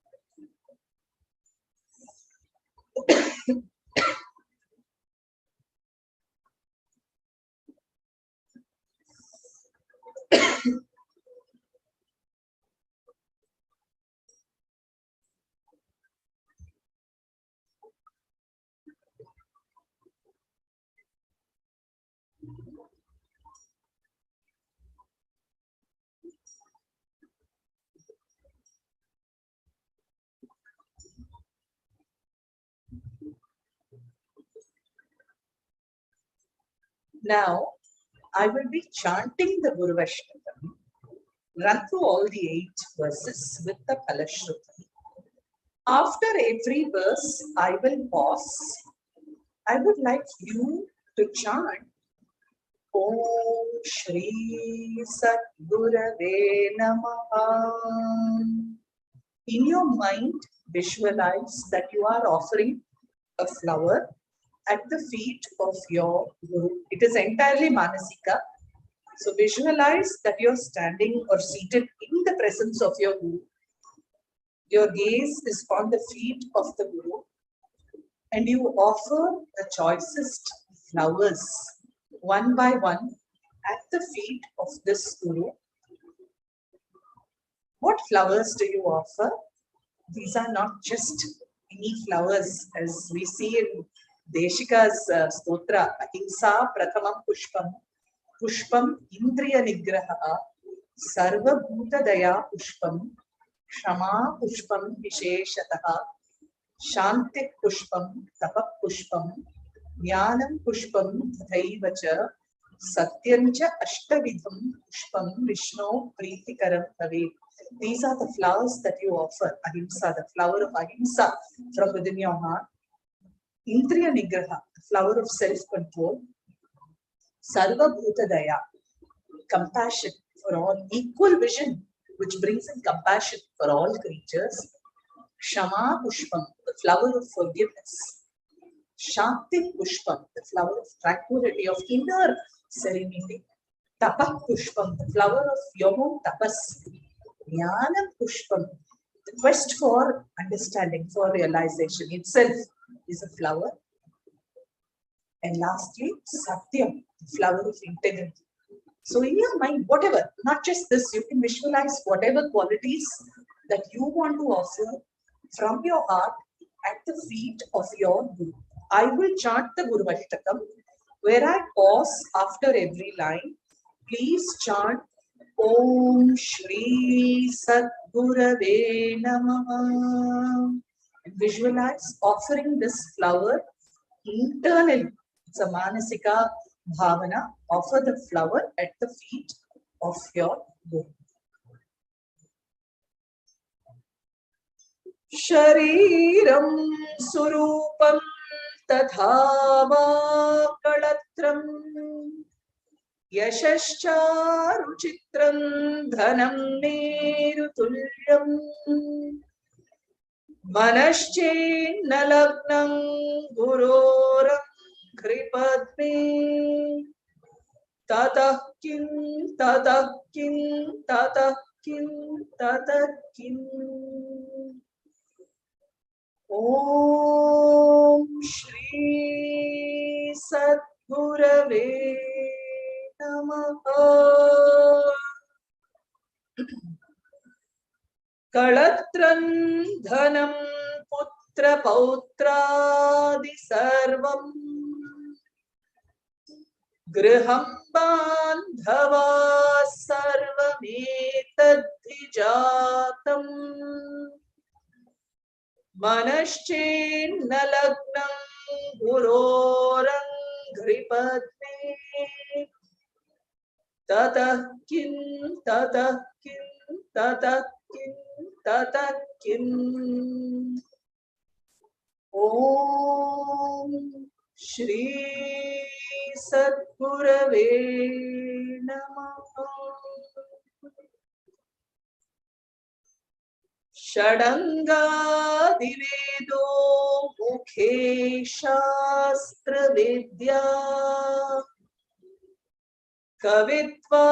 S2: Now, I will be chanting the Gurvastakam. Run through all the 8 verses with the Kalashruti. After every verse, I will pause. I would like you to chant Om Shri Satgurave Namaha. In your mind, visualize that you are offering a flower at the feet of your Guru. It is entirely Manasika. So visualize that you're standing or seated in the presence of your Guru. Your gaze is on the feet of the Guru, and you offer the choicest flowers one by one at the feet of this Guru. What flowers do you offer? These are not just any flowers, as we see in Deshika's stotra, Ahimsa Prathamam Pushpam, Pushpam Indriya Nigraha, Sarva Bhuta Daya Pushpam, Shama Pushpam Visheshataha, Shantik Pushpam, Tapak Pushpam, Jnanam Pushpam, Tathaivacha, Satyancha Ashtavidham Pushpam, Vishnu Preetikaram Bhavet. These are the flowers that you offer. Ahimsa, the flower of Ahimsa from within your heart. Indriya Nigraha, the flower of self-control. Sarva Bhuta Daya, compassion for all, equal vision, which brings in compassion for all creatures. Shama Pushpam, the flower of forgiveness. Shanti Pushpam, the flower of tranquility, of inner serenity. Tapak Pushpam, the flower of your own tapas. Jnanam Pushpam, the quest for understanding, for realization itself is a flower. And lastly, Satyam, the flower of integrity. So in your mind, whatever, not just this, you can visualize whatever qualities that you want to offer from your heart at the feet of your Guru. I will chant the Gurvastakam, where I pause after every line. Please chant Om Shri Sadgurave Namaha. And visualize offering this flower internally. It's a Manasika Bhavana. Offer the flower at the feet of your Guru. Shariram Surupam Tathava Kalatram Yashascharu Chitram Dhanam Nerutulyam Manaschenna Lagnam Guroram Kripadme Tatah Kim, Tatah Kim, Tatah Kim, Tatah Kim. Om Shri Sadgurave Namaha. Kalatran Dhanam Putra Pautradi Sarvam Griham Bandhava Sarvametadhijatam Manaschenna Lagnam Guroram Gripadme Tatah Kim, Tatah Kim, Tatah Kim, Tatah Kim. Om Shri Sadgurave Namaha. Shadanga Divedo Mukhe Shastra Vidya Kavitva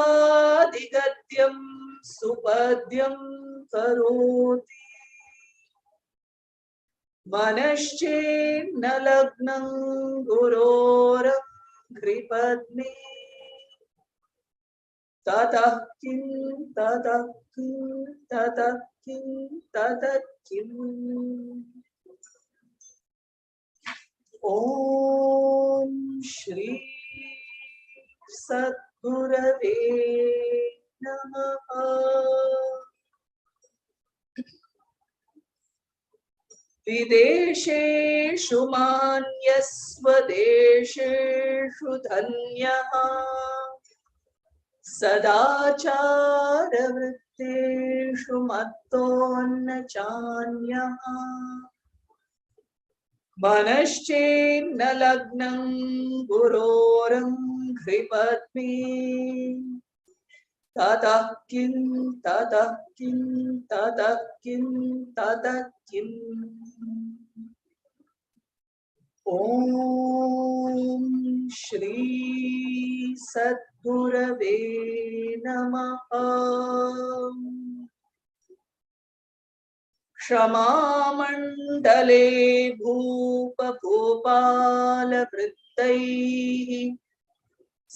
S2: Digadyam Supadyam Karoti Manaschenna Lagnam Guroram Kripadme Tatah Kim, Tatah Kim, Tatah Kim, Tatah Kim. Om Shri Sadgurave Namaha. Videsheshu manyasvadesheshu dhanyaha Sadachara vritteshu mattonna chanyaha Manaschenna lagnam guroram kripadme Tatah Kim, Tatah Kim, Tatah Kim, Tatah Kim. Om Shri Sadgurave Namaha. क्षमामण्डले भूपभूपालवृत्तैः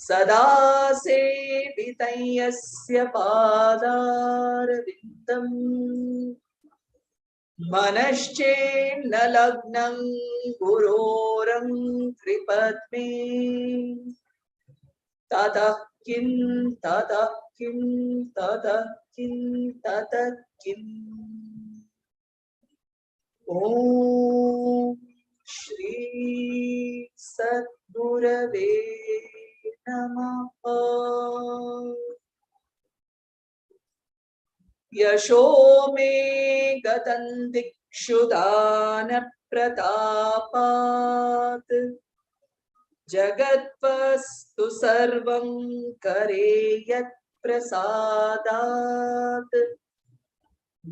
S2: सदा सेवितं यस्य पादारविन्दम् मनश्चेन्न लग्नं गुरोरङ्घ्रिपद्मे ततः किं ततः किं ततः किं ततः किम्। ॐ श्री सद्गुरवे नमः। यशो मे गतं दिक्षु दानप्रतापात् जगद्वस्तु सर्वं करे यत्प्रसादात्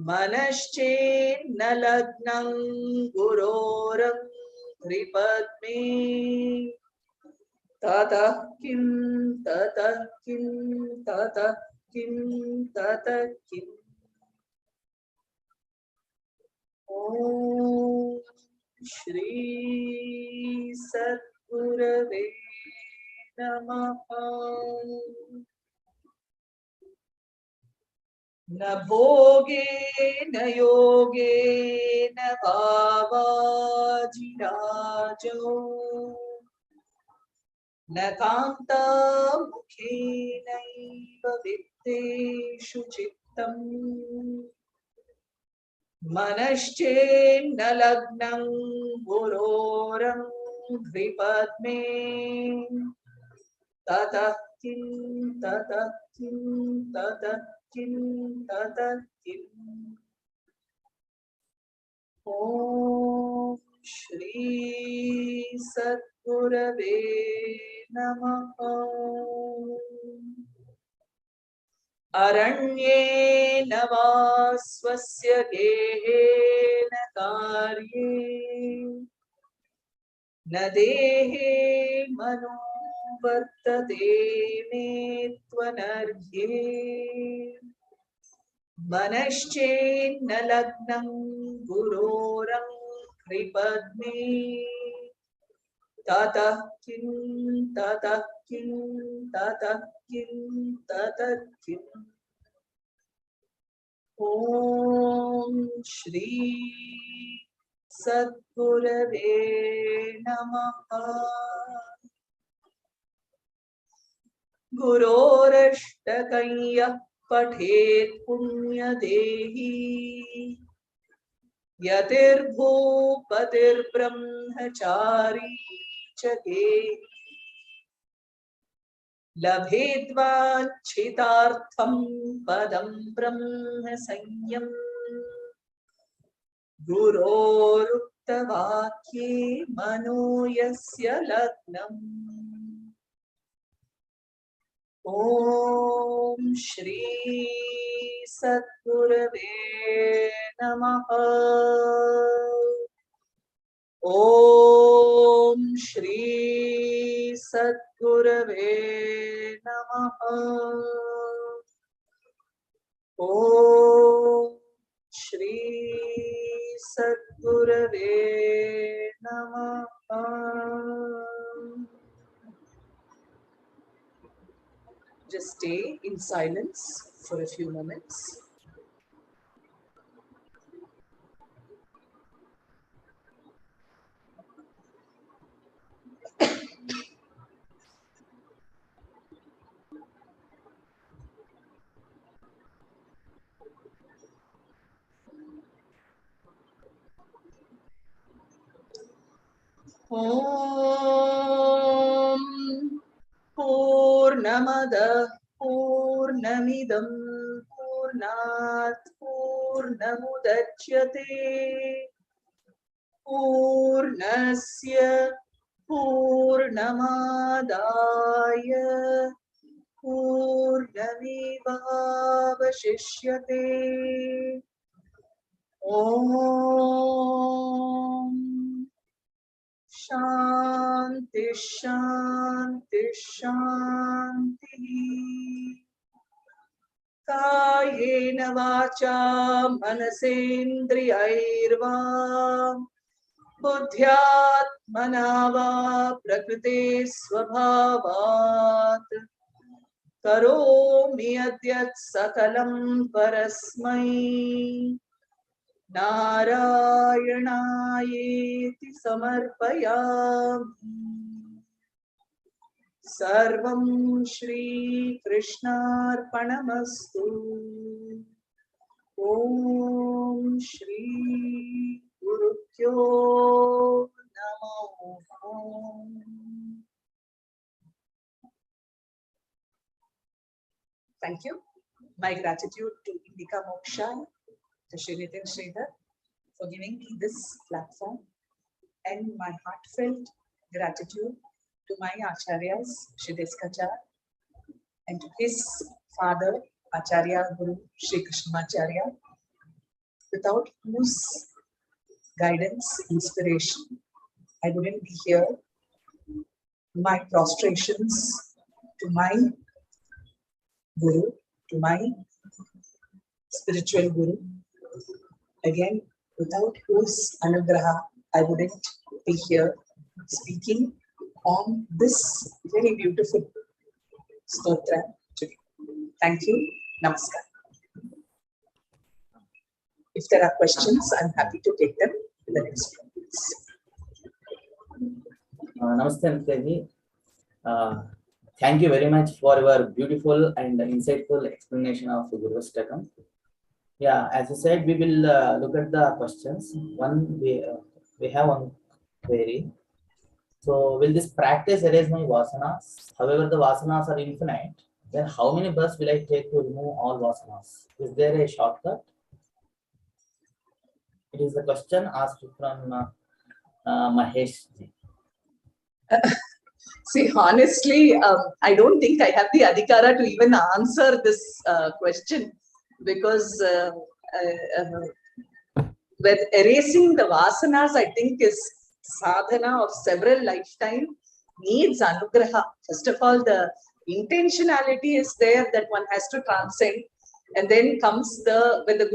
S2: मनश्चेन्न लग्नं गुरोरङ्घ्रिपद्मे ततः किं ततः किं ततः किं ततः किम्। ॐ श्री सद्गुरवे नमः। न भोगेन योगेन भावाजिराजो न कान्तामुखेनैव वित्तेषु चित्तम् मनश्चेन्न लग्नं गुरोरङ्घ्रिपद्मे ततः किं ततः किं ततः किं ततः किम्। ॐ श्री सद्गुरवे नमः। अरण्येन वा स्वस्य गेहेन कार्ये न देहे मनो वर्तते मे त्वनर्घ्ये मनश्चेन्न लग्नं गुरोरङ्घ्रिपद्मे ततः किं ततः किं ततः किं ततः किम्। ॐ श्री सद्गुरवे नमः। गुरोरष्टकं यः पठेत् पुण्यदेही यतिर्भूपतिर्ब्रह्मचारी च गेही लभेद्वाञ्छितार्थं पदं ब्रह्म संयम् गुरोरुक्तवाक्ये मनो यस्य लग्नम्। ॐ श्री सद्गुरवे नमः। ॐ श्री सद्गुरवे नमः। ॐ श्री सद्गुरवे नमः। Just stay in silence for a few moments. Om Purnamada Purnamidam Purnat Purnamudachyate Purnasya Purnamadaya Purnamevavashishyate. Om Shanti Shanti Shanti. Kayena vacha manasendriyairva buddhyatmana va prakrite svabhavat karomi adyat sakalam parasmai Narayanaayeti samarpayami. Sarvam Shri Krishnarpanamastu. Om Shri Gurubhyo Namo. Thank you. My gratitude to Indica Moksha, to Nrithya Jagannathan, for giving me this platform, and my heartfelt gratitude to my Acharyas, Shankaracharya, and to his father, Acharya Guru Shankaracharya, without whose guidance, inspiration, I wouldn't be here. My prostrations to my Guru, to my spiritual Guru. Again, without whose anugraha, I wouldn't be here speaking on this very beautiful stotra today. Thank you. Namaskar. If there are questions, I'm happy to take them in the next few minutes.
S1: Namaste, Nrithya. Thank you very much for your beautiful and insightful explanation of Gurvastakam. Yeah, as you said, we will look at the questions. One, we have one query. So, will this practice erase my vasanas? However, the vasanas are infinite. Then, how many births will I take to remove all vasanas? Is there a shortcut? It is the question asked from Mahesh.
S2: See, honestly, I don't think I have the adhikara to even answer this question, because with erasing the vasanas, I think is sadhana of several lifetimes, needs anugraha. First of all, the intentionality is there that one has to transcend, and then comes when the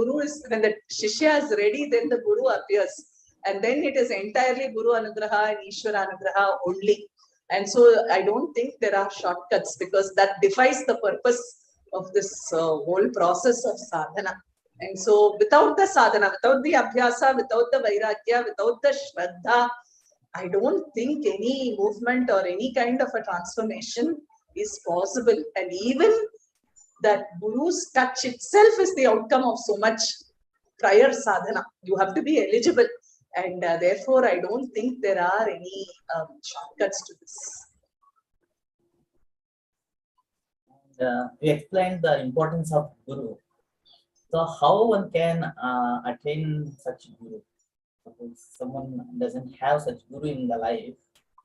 S2: shishya is ready, then the guru appears, and then it is entirely guru anugraha and ishvara anugraha only. And so I don't think there are shortcuts, because that defies the purpose of this whole process of sadhana. And so without the sadhana, without the abhyasa, without the vairagya, without the shraddha, I don't think any movement or any kind of a transformation is possible. And even that guru's touch itself is the outcome of so much prior sadhana. You have to be eligible. And therefore, I don't think there are any shortcuts to this.
S1: We explained the importance of guru. So, how one can attain such guru? Suppose someone doesn't have such guru in the life,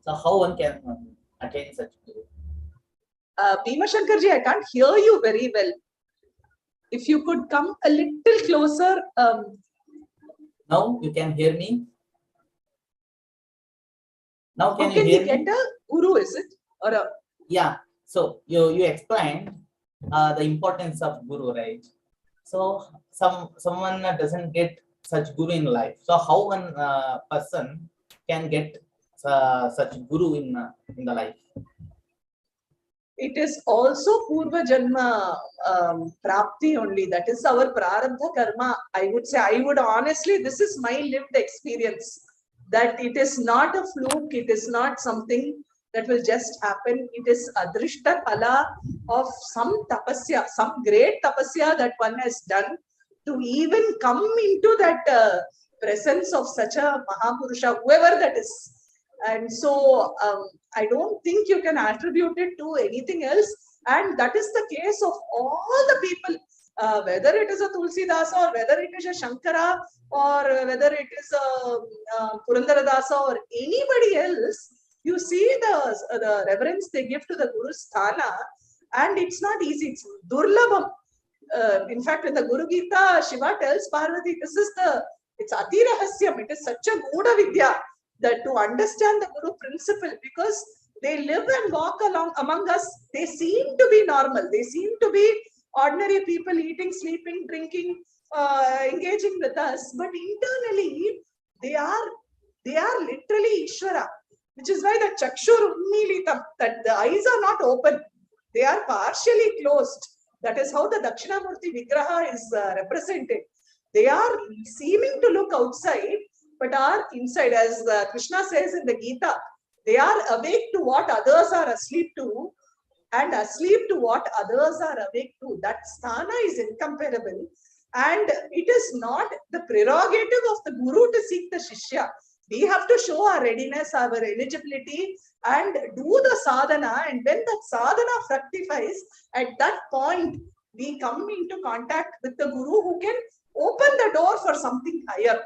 S1: so how one can attain such guru?
S2: Bhima Shankarji, I can't hear you very well. If you could come a little closer.
S1: Now you can hear me? Now can
S2: how
S1: you
S2: can
S1: hear
S2: we
S1: me?
S2: get a guru, is it? Or a...
S1: Yeah, so you explained the importance of guru, right? So someone doesn't get such guru in life. So how one person can get such guru in the life?
S2: It is also Purva Janma Prapti only. That is our Prarabdha Karma. I would say, honestly, this is my lived experience, that it is not a fluke, it is not something that will just happen. It is Adrishta Pala of some tapasya, some great tapasya that one has done to even come into that presence of such a Mahapurusha, whoever that is. And so I don't think you can attribute it to anything else. And that is the case of all the people, whether it is a Tulsidasa or whether it is a Shankara or whether it is a Purandaradasa or anybody else. You see the reverence they give to the Guru's Sthana, and it's not easy. It's durlabham. In fact, in the Guru Gita, Shiva tells Parvati, it's Ati Rahasyam. It is such a Gudha Vidya that to understand the Guru principle, because they live and walk along among us, they seem to be normal. They seem to be ordinary people eating, sleeping, drinking, engaging with us, but internally they are literally Ishvara, which is why the Chakshur Unnilitam, that the eyes are not open, they are partially closed. That is how the Dakshinamurti Vigraha is represented. They are seeming to look outside, but are inside. As Krishna says in the Gita, they are awake to what others are asleep to, and asleep to what others are awake to. That sthana is incomparable. And it is not the prerogative of the Guru to seek the Shishya. We have to show our readiness, our eligibility, and do the sadhana. And when that sadhana fructifies, at that point, we come into contact with the Guru who can open the door for something higher.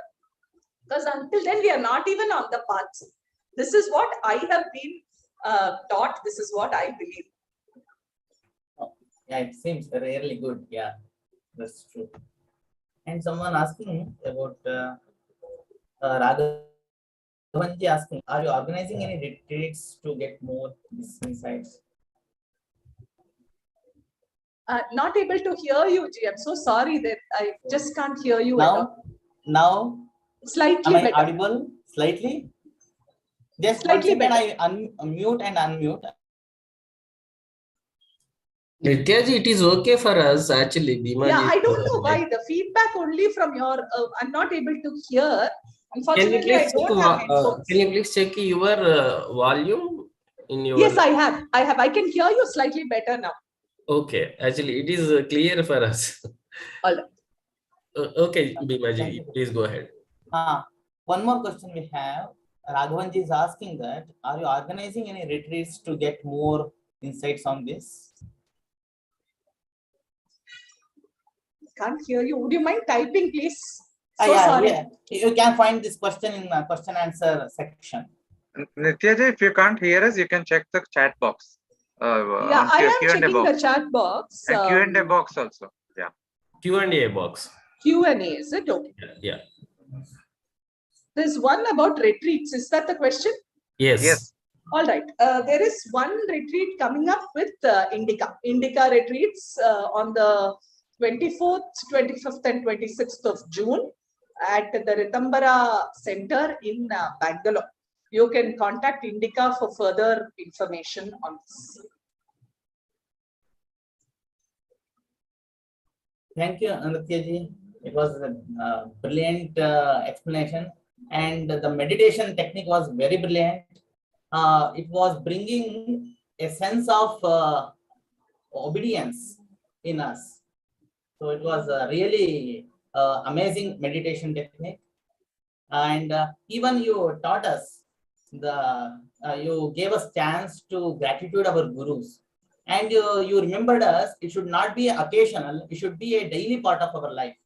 S2: Because until then, we are not even on the path. This is what I have been taught. This is what I believe.
S1: Oh, yeah, it seems really good. Yeah, that's true. And someone asking about Raghavanji asking, are you organizing any retreats to get more these insights?
S2: Not able to hear you, G. I'm so sorry that I just can't hear you
S1: Now,
S2: slightly
S1: am I
S2: better.
S1: audible? Slightly? Just
S2: Slightly
S1: one second,
S2: better.
S1: I unmute and unmute.
S3: Nrithya ji, it is okay for us actually. Bhima
S2: Yeah,
S3: ji,
S2: I don't know why the feedback only from your. I'm not able to hear. Unfortunately, I don't have headphones.
S3: Can you please check your volume in your?
S2: Yes, I have. I can hear you slightly better now.
S3: Okay, actually, it is clear for us.
S2: All right.
S3: Okay, Bhima ji, please go ahead.
S1: One more question we have. Raghavanji is asking that, are you organizing any retreats to get more insights on this?
S2: Can't hear you. Would you mind typing, please? So sorry.
S1: Yeah. You can find this question in the question answer section.
S4: Nrithya ji, if you can't hear us, you can check the chat box.
S2: Yeah, I am checking
S4: box.
S2: the chat box.
S4: And Q&A box also. Yeah.
S3: Q&A box.
S2: Q&A, is it? Okay.
S3: Yeah.
S2: There's one about retreats. Is that the question?
S3: Yes.
S4: Yes.
S2: All right. There is one retreat coming up with Indica. Indica retreats on the 24th, 25th, and 26th of June at the Ritambara Center in Bangalore. You can contact Indica for further information on this.
S1: Thank you, Nrithya ji. It was a brilliant explanation, and the meditation technique was very brilliant. It was bringing a sense of obedience in us. So it was a really amazing meditation technique. And even you taught us, you gave us chance to gratitude our gurus. And you remembered us, it should not be occasional, it should be a daily part of our life.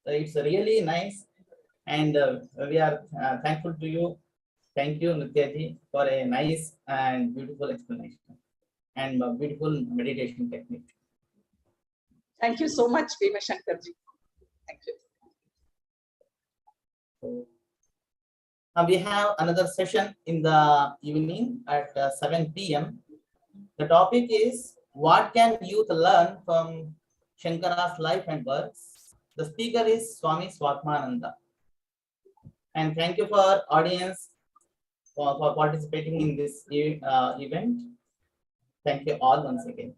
S1: So it's really nice. And we are thankful to you. Thank you, Nrithya ji, for a nice and beautiful explanation and a beautiful meditation technique.
S2: Thank you so much, Bhima Shankar ji. Thank you.
S1: We have another session in the evening at 7 p.m. The topic is, what can youth learn from Shankara's life and works? The speaker is Swami Swatmananda. And thank you for audience for participating in this event. Thank you all once again.